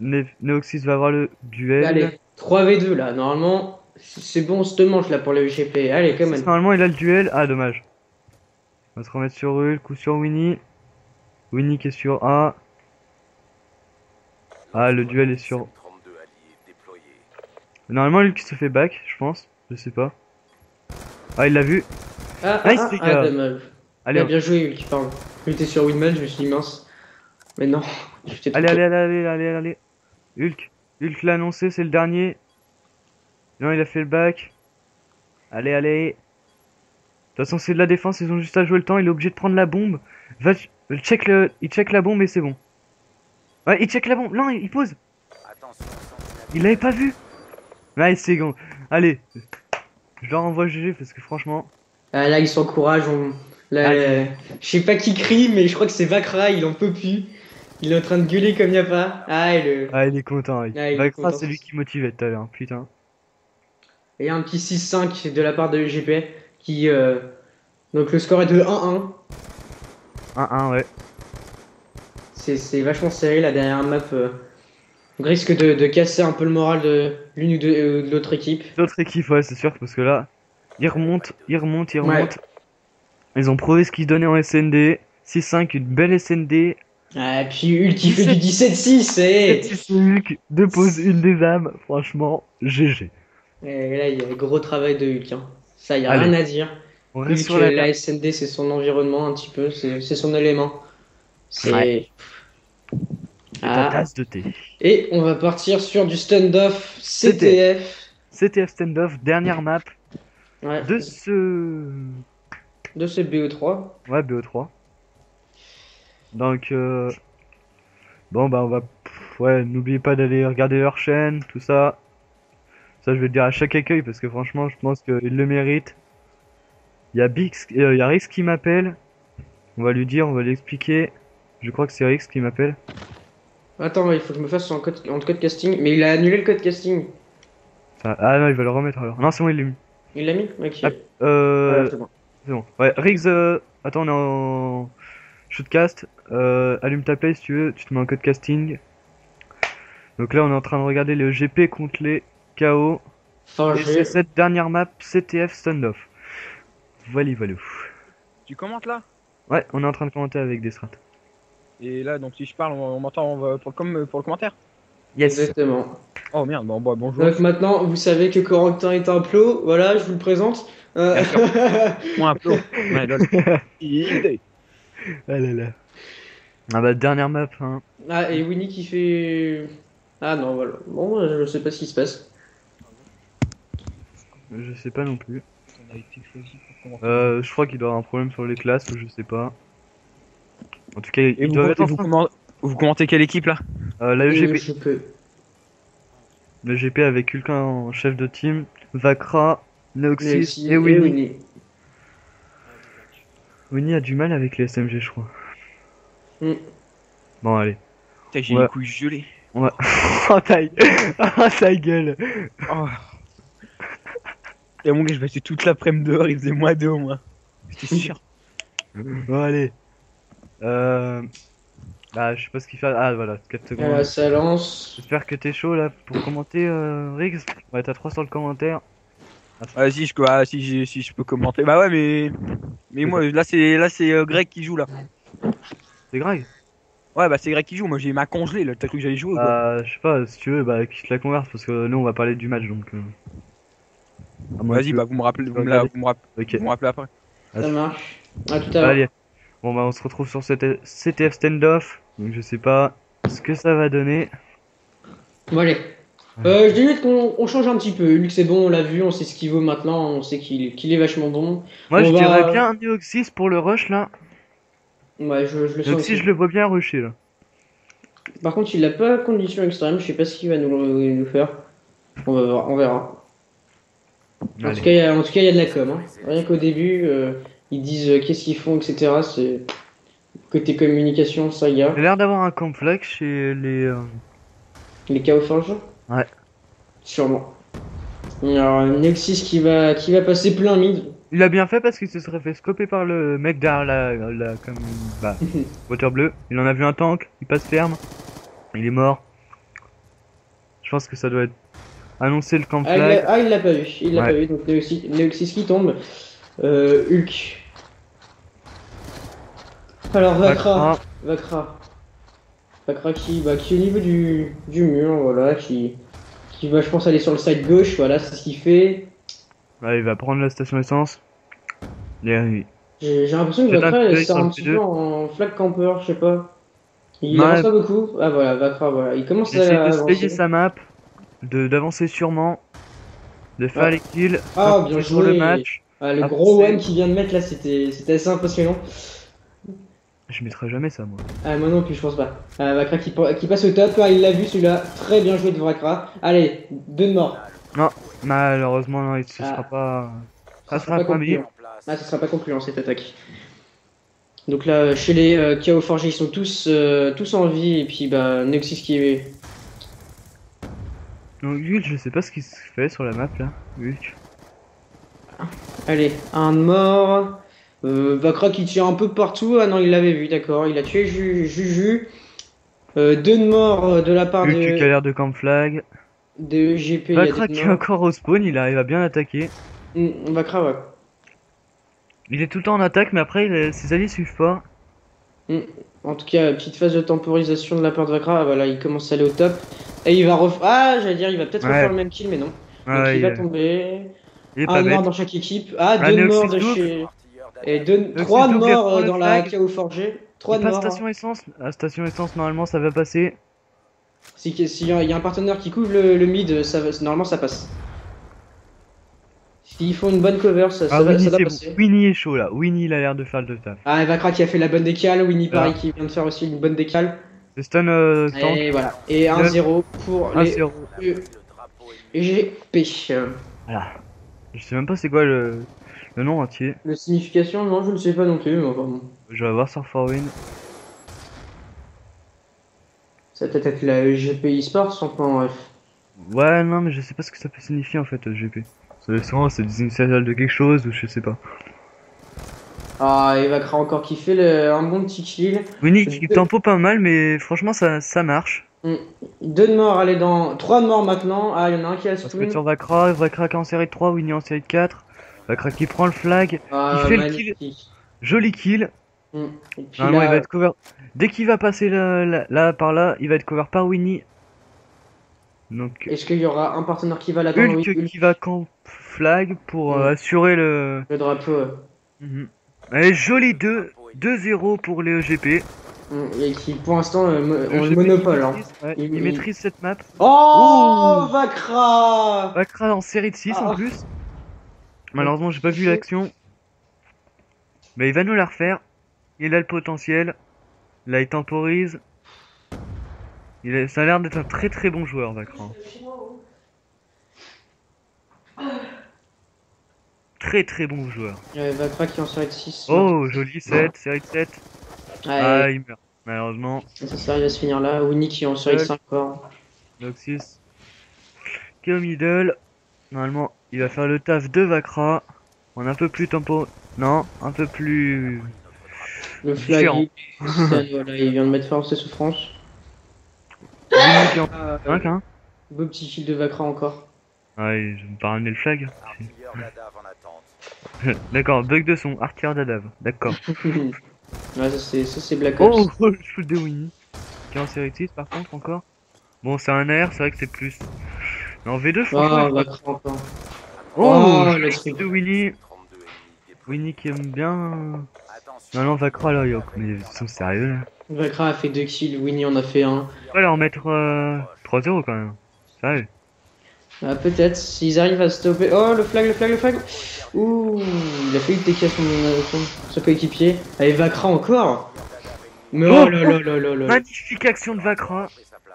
Neoxys va avoir le duel. Allez, 3v2 là, normalement c'est bon, on se manche là pour le UGP. Allez, come Neoxys, on. normalement, il a le duel. Ah, dommage. On va se remettre sur Hulk ou sur Winnie. Winnie qui est sur A. Ah, le duel est sur... 32 alliés déployés. Normalement, Hulk se fait back, je pense. Je sais pas. Ah, il l'a vu. Nice, les gars. Dommage. Allez, Bien joué, Hulk, pardon. J'étais sur Winman, je me suis dit mince. Mais non, j'étais trop allez. Hulk. Hulk l'a annoncé, c'est le dernier. Non, il a fait le back. Allez. De toute façon, c'est de la défense, ils ont juste à jouer le temps. Il est obligé de prendre la bombe. Il check la bombe et c'est bon. Ouais, il check la bombe. Non, il pose. Attention, sentinelle Il l'avait pas vu. Ouais, c'est bon. Allez. Je leur envoie GG parce que franchement. Ah, là, ils s'encouragent. Là, Allez. je sais pas qui crie, mais je crois que c'est Vakra, il en peut plus. Il est en train de gueuler comme y a pas. Ah, il est content. Ah, il est Vakra, content. c'est lui qui motivait tout à l'heure. Putain. Et un petit 6-5 de la part de UGP qui. Donc le score est de 1-1. 1-1, ouais. C'est vachement serré la dernière map. On risque de casser un peu le moral de l'une ou de l'autre équipe. L'autre équipe, ouais, c'est sûr, parce que là, ils remontent. Ouais. Ils ont prouvé ce qu'ils donnaient en SND. 6-5, une belle SND. Ah, puis Hulk qui fait du 17-6 et... 7-6 Hulk, dépose une des âmes. Franchement, GG. Et là, il y a un gros travail de Hulk. Hein. Ça, il n'y a Allez. rien à dire. On reste Hulk, sur la la SND, c'est son environnement un petit peu, c'est son élément. C'est... Ouais. C'est ta Ah. tasse de thé. Et on va partir sur du stand-off CTF. CTF standoff, dernière map Ouais. de ce... De ce BO3. Ouais, BO3. Donc, bon, bah, on va... Ouais, n'oubliez pas d'aller regarder leur chaîne, tout ça. Ça, je vais le dire à chaque accueil, parce que franchement, je pense qu'ils le méritent. Il y a il y a Rix qui m'appelle. On va lui dire, on va lui expliquer. Je crois que c'est Rix qui m'appelle. Attends, il faut que je me fasse en code casting. Mais il a annulé le code casting. Ah non, il va le remettre alors. Non, c'est bon, il l'a mis. Il l'a mis? Ok. Ah, Ouais, c'est bon. c'est bon. Ouais, Riggs, attends, on est en shootcast. Allume ta play si tu veux, tu te mets en code casting. Donc là, on est en train de regarder le GP contre les KO. Enfin, Et c'est cette dernière map CTF standoff. Voilà. Tu commentes là? Ouais, on est en train de commenter avec des strats. Et là, donc si je parle, on m'entend pour le commentaire? Yes. Exactement. Oh merde, bon, bonjour. Donc maintenant, vous savez que Corentin est un plot. Voilà, je vous le présente. Moi un peu. Ouais, lol. Idée. Ah là là. Ah bah, dernière map, hein. Ah, et Winnie qui fait... Ah non, voilà. Bon, je sais pas ce qui se passe. Je sais pas non plus. On a été choisi pour commenter. Je crois qu'il doit avoir un problème sur les classes, ou je sais pas. En tout cas, Et il vous, doit être en vous, train... vous commentez quelle équipe là? La EGP. Je peux. Le GP avec quelqu'un en chef de team, Vakra, Neoxys Alexis et Winnie. Winnie. Winnie a du mal avec les SMG, je crois. Mm. Bon, allez. Putain, j'ai Ouais. les couilles gelées. On va... Oh, ta gueule. Oh. Et mon gars, je passais toute l'après-midi dehors, il faisait moins 2 au moins. J'étais sûr. Bon, allez. Bah, je sais pas ce qu'il fait. Ah, voilà, 4 secondes. Voilà, ça lance. J'espère que t'es chaud là pour commenter, Riggs. Ouais, t'as 3 sur le commentaire. Vas-y, si je peux commenter. Bah ouais, mais moi, là, c'est Greg qui joue là. C'est Greg? Ouais, bah c'est Greg qui joue. Moi, j'ai ma congelée là. T'as cru que j'allais jouer ou quoi? Je sais pas, si tu veux, bah, quitte la converse parce que nous on va parler du match donc. À moins Vas-y, que- bah vous me rappelez, regarder. vous me rappelez après. Ça marche. À tout à l'heure. Allez. Bon, bah, on se retrouve sur cette CTF standoff. Donc, je sais pas ce que ça va donner. Bon, allez. Je dis limite qu'on change un petit peu. Luc, c'est bon, on l'a vu, on sait ce qu'il vaut maintenant, on sait qu'il est vachement bon. Moi, On je dirais va. bien un Neoxys pour le rush là. Ouais, je le sens Neoxys, aussi. je le vois bien rusher là. Par contre, il n'a pas condition extrême, je sais pas ce qu'il va nous faire. On va voir, on verra. Allez. En tout cas, il y a de la com. Hein. Rien qu'au début, ils disent qu'est-ce qu'ils font, etc. C'est côté communication, ça y Il a. a l'air d'avoir un complexe chez les. Les chaos forge, Ouais. sûrement. Alors, Nexus qui va passer plein mid. Il a bien fait parce qu'il se serait fait scoper par le mec derrière comme bah, water bleu. Il en a vu un tank, il passe ferme. Il est mort. Je pense que ça doit être annoncé le camp flag. Il l'a pas vu, il l'a Ouais. pas vu. Donc Nexus qui tombe. Hulk. Alors Vakra. Vakra qui est au niveau du mur, voilà, qui va, je pense, aller sur le side gauche, voilà, c'est ce qu'il fait. Ouais, il va prendre la station essence. Et, J'ai l'impression que Jette un Vakra coup elle d'œil sort sur un le petit P2. peu en flag camper, je sais pas. Il Ouais. avance pas beaucoup. Ah voilà, Vakra, voilà. Il commence il essaie à de se payer avancer. sa map, d'avancer sûrement, de faire Ouais. les kills, Ah, bien d'imposer sur le joué. match. Ah, le Après, gros one qu'il vient de mettre là, c'était assez impressionnant. je mettrai jamais ça moi. Ah, moi non plus, je pense pas. Vakra qui passe au top, ah, il l'a vu celui-là. Très bien joué de Vakra. Allez, 2 de mort. Non, malheureusement non, ce Ah. sera pas. Ça sera sera pas pas mis. concluant. Ah, ce sera pas concluant cette attaque. Donc là, chez les Chaos Forgés, ils sont tous en vie. Et puis, bah, Nexus qui est. Donc Hulk, je sais pas ce qu'il se fait sur la map là. Hulk. Allez, un de mort. Vakra qui tire un peu partout. Ah non, il l'avait vu, d'accord. Il a tué Juju. 2 de mort de la part Hulk qui a l'air de camp flag. de EGP. Il y a Vakra deux qui de est morts. encore au spawn, il arrive à bien attaquer. Vakra, ouais. Il est tout le temps en attaque, mais après ses alliés suivent pas. Mm. En tout cas, petite phase de temporisation de la part de Vakra. Ah, voilà, il commence à aller au top. Et il va j'allais dire, il va peut-être Ouais. refaire le même kill, mais non. Donc Ouais, il va tomber. il est Un pas mort bête. dans chaque équipe. Ah, Ah, 2 Neoxys morts de double. chez. Et Neoxys 3 double, il morts reprend le dans la flag. KO Forgé. 3 Il de passe morts. station essence. À station essence, normalement, ça va passer. S'il y a un partenaire qui couvre le mid, normalement ça passe. S'ils font une bonne cover, Ah, Winnie, ça doit c'est bon. passer. Winnie est chaud là. Winnie, il a l'air de faire le taf. Ah, et Vakra qui a fait la bonne décale. Winnie, pareil, Voilà. qui vient de faire aussi une bonne décale. C'est stun tank. Et voilà. Et 1-0 pour les 1-0. EGP. Voilà. Je sais même pas c'est quoi le nom entier. La signification, non, je ne sais pas non plus, mais enfin bon. Je vais voir sur Forwin. Ça va peut-être être la EGP eSports, enfin bref. Ouais, non, mais je sais pas ce que ça peut signifier en fait, GP. C'est des initiales de quelque chose ou je sais pas. Ah, et Vakra encore qui fait un bon petit kill. Winnie qui Deux- tempo pas mal, mais franchement, ça marche. 2 de mort, allez dans. 3 de mort maintenant. Ah, il y en a un qui a On se met spawn. sur Vakra, Vakra qui est en série de 3, Winnie en série de 4. Vakra qui prend le flag, Ah, qui fait le kill. magnifique. Joli kill. Et puis Normalement, il va là, être cover. Dès qu'il va passer là par là, il va être cover par Winnie. Donc, est-ce qu'il y aura un partenaire qui va là-dedans? Oui, Hulk qui va camp flag pour Mm. assurer le. le drapeau. Mhm. Allez, joli 2-0 pour les EGP. Et qui pour l'instant ont le EGP monopole. Hein. Ouais, Il- il maîtrise cette map. Oh, Ouh. Vakra! Vakra en série de 6 en Ah. plus. Malheureusement, j'ai pas vu l'action. Mais il va nous la refaire. Il a le potentiel. Là, il temporise. Ça a l'air d'être un très très bon joueur, Vakra. Très très bon joueur. Vakra qui est en série de 6. Oh, joli 7, série de 7. Ah, il meurt. Malheureusement. Ça va se finir là. Winnie qui est en série de 5 encore. Noxus qui est au middle. Normalement, il va faire le taf de Vakra. En un peu plus tempo. Non, un peu plus. Le Différent. flag, voilà, il vient de mettre fin à ses souffrances. Winnie qui est en Ah, 5, hein. beau petit kill de Vakra encore. Ouais, je vais me pas ramener le flag. Artilleur d'Adav en attente. D'accord, bug de son, artilleur d'Adav. D'accord. Ouais, ça c'est Black Ops. Oh, le shoot de Winnie. Qui est en série 6 par contre encore. Bon, c'est un air, c'est vrai que c'est plus. Mais en V2, franchement. Oh, Vakra encore. Oh, Oh, le le shoot truc. de Winnie. 32 ennemis déployés. Winnie qui aime bien. Attention. Non, Vakra là, mais ils sont sérieux là. Vakra a fait 2 kills, Winnie en a fait 1. On va leur mettre 3-0 quand même. Sérieux. Ah, peut-être, s'ils arrivent à stopper. Oh, le flag, le flag, le flag. Ouh, il a failli TK son coéquipier. Allez, Vakra encore. Mais Oh, oh là là là là là. magnifique action de Vakra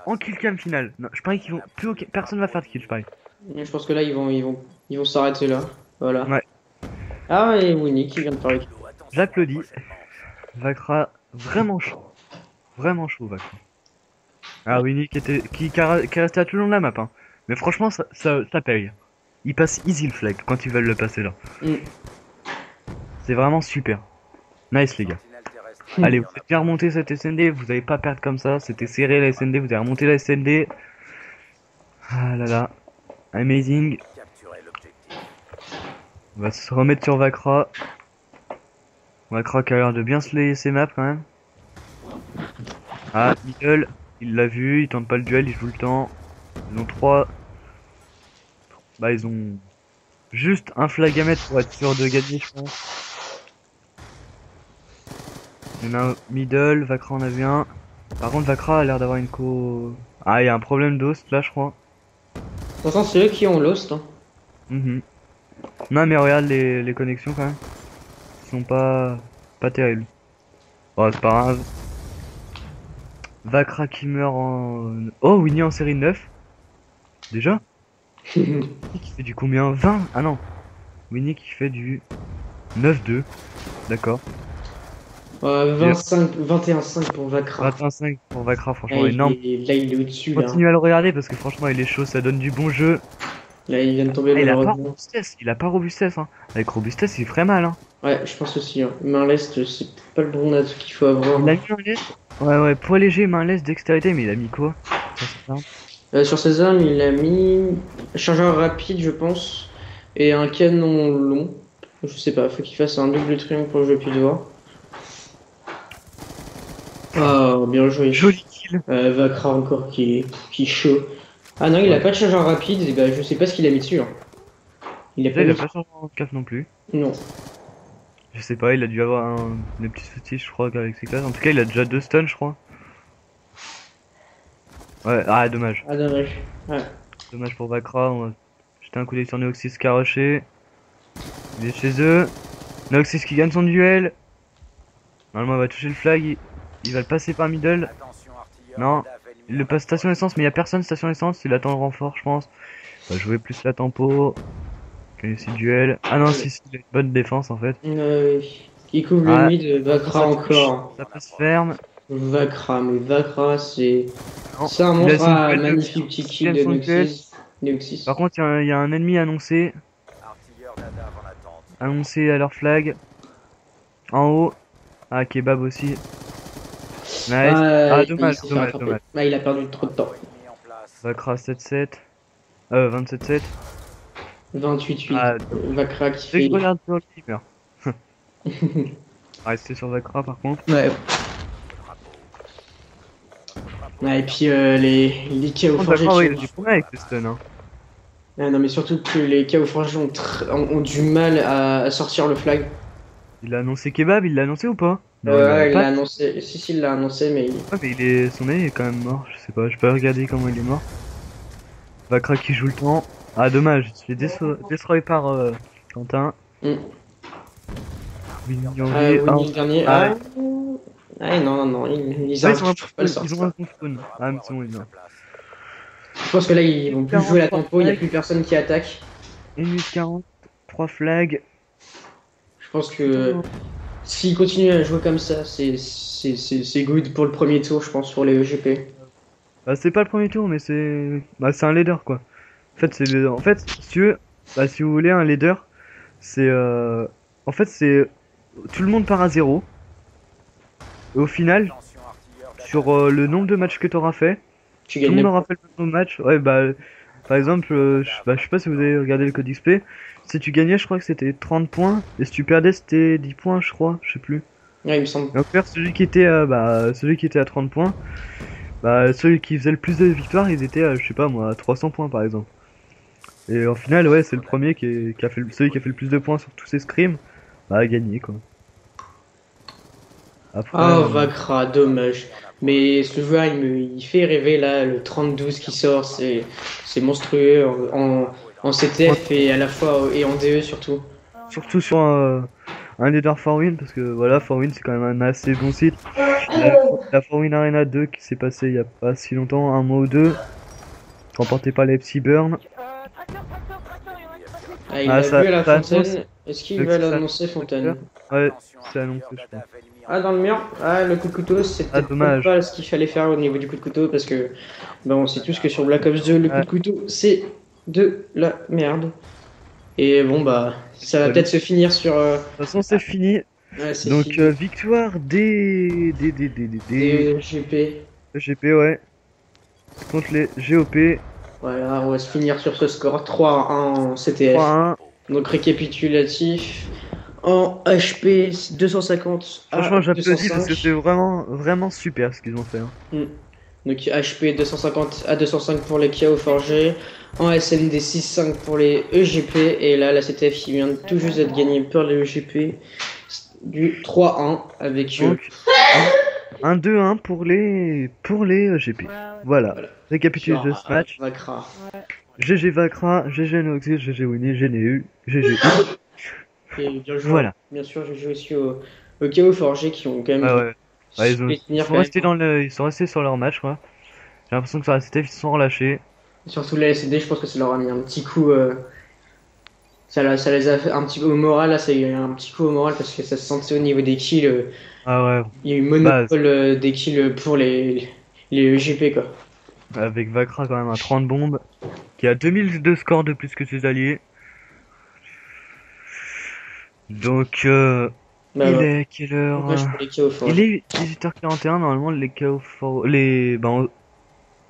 en killcam final. Non, je parie qu'ils vont personne va faire de kill, je parie. Je pense que là, ils vont s'arrêter là. Voilà. Ouais, Ah, et Winnie qui vient de parler. j'applaudis. Vakra vraiment chaud Vakra. Ah Winnie qui est resté à tout le long de la map, hein. Mais franchement ça paye. Il passe easy le flag quand ils veulent le passer là. Mm. C'est vraiment super. Nice les gars. Allez, vous êtes bien remonté cette SND, vous allez pas perdre comme ça, c'était serré la SND, vous avez remonté la SND. Ah là là, amazing. On va se remettre sur Vakra. Vakra qui a l'air de bien se layer ses maps quand même. Ah, middle, il l'a vu, il tente pas le duel, il joue le temps. Ils ont 3. Bah ils ont juste un flag à mettre pour être sûr de gagner je pense. Il y en a un middle, Vakra en a vu un. Par contre Vakra a l'air d'avoir une co... Ah il y a un problème d'host là je crois. Pourtant, c'est eux qui ont Lost. Hein. Mhm. Non mais regarde les connexions quand même. Ils sont pas terribles. Oh c'est pas grave. Vakra qui meurt en... Oh Winnie en série 9. Déjà qui fait du combien? 20? Ah non. Winnie qui fait du 9-2. D'accord. 25, 21-5 pour Vakra. 25 pour Vakra, franchement Là, énorme. là, il est au-dessus. Là. Continue à le regarder parce que franchement il est chaud, ça donne du bon jeu. Là, il vient de tomber Ah, il a pas malheureusement. robustesse, hein. Avec robustesse il ferait mal hein. Ouais, je pense aussi. Hein. Main lest, c'est pas le bon atout qu'il faut avoir. Il a mis un lest. Ouais, poids léger, main leste, dextérité, mais il a mis quoi? Ça, c'est ça. Sur ses armes, il a mis chargeur rapide, je pense, et un canon long. Je sais pas, faut qu'il fasse un double triangle pour que je puisse voir. Ah, bien joué. Joli kill. Vakra encore qui est chaud. Ah non, il a pas de chargeur rapide, et bah, je sais pas ce qu'il a mis dessus. Hein. Il a Là, pas il a mis... pas changé en cap non plus. Non. Je sais pas, il a dû avoir des petits soucis, je crois, avec ses classes. En tout cas, il a déjà 2 stuns, je crois. Ouais, ah, dommage. Ah, dommage. Ouais. Dommage pour Vakra. On va jeter un coup d'œil sur Neoxys qui a rushé. Il est chez eux. Neoxys qui gagne son duel. Normalement, il va toucher le flag. Il va le passer par middle. Non, il le passe station essence, mais il y a personne station essence. Il attend le renfort, je pense. Il va jouer plus la tempo. Gagner ses duels. Ah non, si, il a une bonne défense en fait. Il couvre le mid, Vakra encore. Ça passe ferme. Vakra, mais Vakra, c'est Non, c'est un il a monstre. son Ah, duel de- magnifique petit kill il de a son duel. Neuxis. Par contre, il y a un ennemi annoncé. Annoncé à leur flag. En haut. Ah, kebab aussi. Nice. Ah, dommage. Ah, il a perdu trop de temps. Vakra 7-7. 27-7. 28-8. Ah, Vakra qui dès que fait. je regarde sur le timer. Rester sur Vakra par contre. Ouais. Ouais, et puis les KO forgés. Vakra, ouais, il a du problème avec le stun. Hein. Ah, non, mais surtout que les KO forgés ont du mal à sortir le flag. Il a annoncé kebab, il l'a annoncé ou pas? Non, Ouais, il pas. l'a annoncé. Si, il l'a annoncé, mais. Ouais, mais son nez est quand même mort, je sais pas, je peux pas regarder comment il est mort. Vakra qui joue le temps. Ah dommage, il se fait destroy par Quentin. Mm. Winnie Winnie le dernier. Ah, Ah, non, ils ils arrivent ont toujours pas à le sortir. un spawn. Ah mais c'est bon, ils ont. Je pense que là, ils vont plus jouer la tempo, il n'y a plus personne qui attaque. 1 minute 40, 3 flags. Je pense que s'ils continuent à jouer comme ça, c'est good pour le premier tour, je pense, pour les EGP. Bah c'est pas le premier tour mais c'est un leader quoi. En fait si tu veux, si vous voulez un leader, c'est en fait c'est tout le monde part à 0. Et au final, sur le nombre de matchs que t'auras fait, Tu tout le gagnes. monde aura fait le nombre de matchs. Ouais par exemple, je sais pas si vous avez regardé le code XP. Si tu gagnais, je crois que c'était 30 points. Et si tu perdais, c'était 10 points, je crois. Je sais plus. Ouais, il me semble. Et encore, celui qui était à 30 points, celui qui faisait le plus de victoires, ils étaient à, je sais pas moi, à 300 points par exemple. Et au final, ouais, c'est le premier qui a fait celui qui a fait le plus de points sur tous ces scrims, a gagné quoi. Après, Ah, Vakra, dommage. Mais ce joueur, il fait rêver là, le 30-12 qui sort, c'est monstrueux en CTF et à la fois et en DE surtout. surtout sur un leader for win, parce que voilà, for win c'est quand même un assez bon site. La for win Arena 2 qui s'est passé il y a pas si longtemps, un mois ou deux, remporté par les FC Burn. Ah, il Ah, a ça- vu à la ça fontaine. annonce- Est-ce qu'il Le va que ça- l'annoncer, Fontaine? Ouais, Attention, c'est un annoncé, tir je crois. d'Adaf est mis en Ah, dans le mur? Ah, le coup de couteau, c'est Ah, peut-être dommage. pas ce qu'il fallait faire au niveau du coup de couteau parce que ben, on sait tous que sur Black Ops 2, le coup Ouais. de couteau, c'est de la merde. Et bon, bah, ça va Salut. peut-être se finir sur. De toute façon, c'est fini. Ouais, c'est Donc, fini. victoire des GP. GP, ouais. Contre les GOP. Voilà, on va se finir sur ce score 3-1 en CTF. 3-1. Donc, récapitulatif. En HP 250 à Franchement, j'applaudis parce que 205. c'est vraiment super ce qu'ils ont fait, hein. Donc HP 250 à 205 pour les KO forgés, en SND 6-5 pour les EGP, et là la CTF qui vient tout juste d'être gagnée par les EGP du 3-1 avec Donc, 1-2-1 pour les GP. Voilà. Voilà. Récapitule de ce match. Vakra. GG Vakra, GG Noxys, GG Winnie, GNU, GG. Et bien joué. Voilà. Bien sûr, j'ai joué aussi au KO forgés qui ont quand même Ah ouais. Ouais, ils, ont- fait ils tenir sont quand même. restés ils sont restés sur leur match, quoi. J'ai l'impression que sur la CTF, ils se sont relâchés. Surtout la SND, je pense que ça leur a mis un petit coup. Ça les a fait un petit peu au moral, là, ça a eu un petit coup au moral parce que ça se sentait au niveau des kills. Ah ouais. Il y a eu monopole des kills pour les EGP, quoi. Avec Vakra quand même un 30 bombes. Qui a 2000 de score de plus que ses alliés. Donc, Bah, il ouais. est quelle heure? Dommage pour les KO forgés. Il est 18h41, normalement les KO for...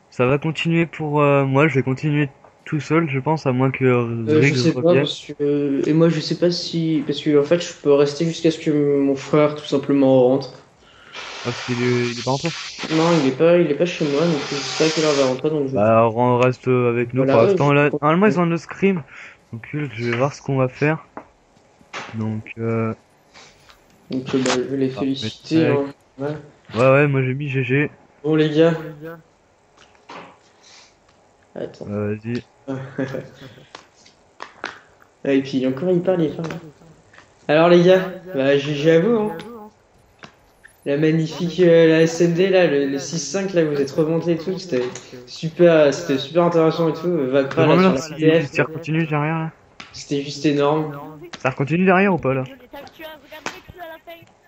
ça va continuer pour moi, je vais continuer tout seul, je pense, à moins que Je Zrig sais pas, revienne. parce que... Et moi, je sais pas si... Parce que, en fait, je peux rester jusqu'à ce que mon frère, tout simplement, rentre. Parce qu'il il est pas rentré. Non, il est pas chez moi, donc je sais pas à quelle heure il va rentrer, donc je... Bah, on reste avec nous Voilà, pour ouais, l'instant. Là, je- normalement, ils ont le scrim. Donc, je vais voir ce qu'on va faire. Donc, Donc, bah, je vais les féliciter. ouais. Hein. Ouais. ouais, moi j'ai mis GG. Bon, les gars... Attends. Vas-y. Ah, et puis, encore, il parle. Alors, les gars, bah, GG à vous, hein. La magnifique la SND là, le 6-5 là, vous êtes remonté et tout, c'était super intéressant et tout. Vakra là Demande-leur sur si la TF, ça continue derrière là. c'était juste énorme. Ça continue derrière ou pas là?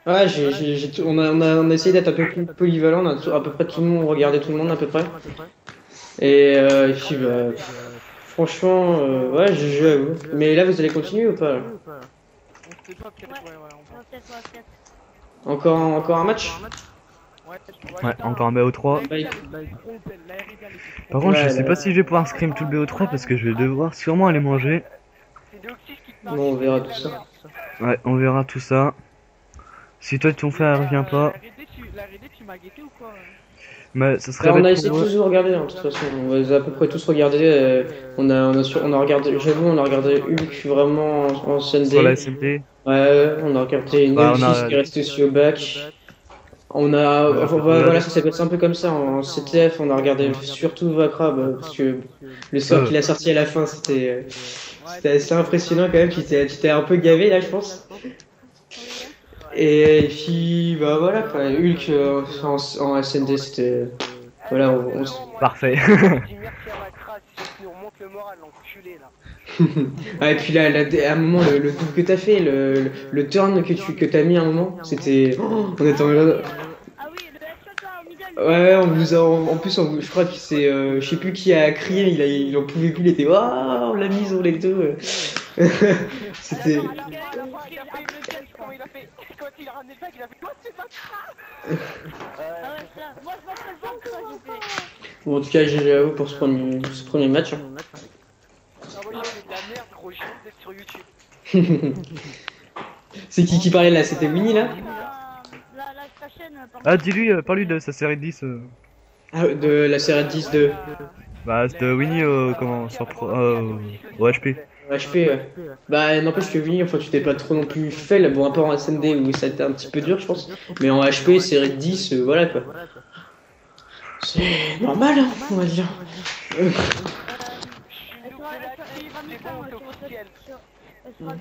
Ouais, on a essayé d'être un peu plus polyvalent, on a à peu près tout le monde regardé tout le monde à peu près. Et puis bah, franchement, ouais, j'ai joué à vous. Mais là, vous allez continuer ou pas là? Encore un match? Ouais, encore un BO3. Bah, Par contre, je Ouais, sais là. pas si je vais pouvoir scrim tout le BO3 parce que je vais devoir sûrement aller manger. Bon, on verra tout ça. Ouais, on verra tout ça. Si toi ton frère revient pas, La RD, tu m'as guetté ou quoi? mais ça serait Alors, on a bête essayé pour de eux. tous vous regarder, hein, de toute façon. On va à peu près tous regarder. On a regardé, j'avoue, on a regardé Hulk vraiment en Sunday. Sur la SMT. Ouais, on a regardé Bah, on Nelfis a- qui est resté aussi au bac. On a, enfin, voilà, ça s'est passé un peu comme ça. En CTF, on a regardé surtout Vakra, bah, parce que le sort qu'il a sorti à la fin, c'était assez impressionnant quand même. Tu t'es un peu gavé là, je pense. Et puis, bah voilà, quoi. Hulk en SND, c'était. Voilà, Parfait. Dis merci à Vakra, si nous remonte le moral, l'enculé là. Ah, et puis là, à un moment, le double que t'as fait, le turn que t'as mis à un moment, c'était. Oh, on était en. Ah oui, le headshot là, au middle. Ouais, on nous a. En plus, je crois que c'est. Je sais plus qui a crié, il en pouvait plus, il était. Waouh, on l'a mise, on les deux. C'était. Quand il a ramené le bac, il a fait quoi, c'est Vakra? Ah ouais, ça. Moi je m'appelle pas que ça, j'ai fait. Bon, en tout cas, GG à vous pour ce premier match. Hein. Ah ouais, il fait de la merde, gros, j'ai honte d'être sur YouTube. C'est qui parlait là? C'était Winnie là? La chaîne, par Ah, dis-lui, parle-lui de sa série 10. Ah, de la série 10 de. Bah, c'était Winnie comment, au HP. HP, ouais. Bah, n'empêche que Vinny, enfin, tu t'es pas trop non plus fait, là, bon, un peu en SMD où ça a été un petit peu dur, je pense. Mais en HP, série de 10, voilà quoi. C'est normal, hein, on va dire. Je suis nouveau actif, c'est bon, t'es officiel.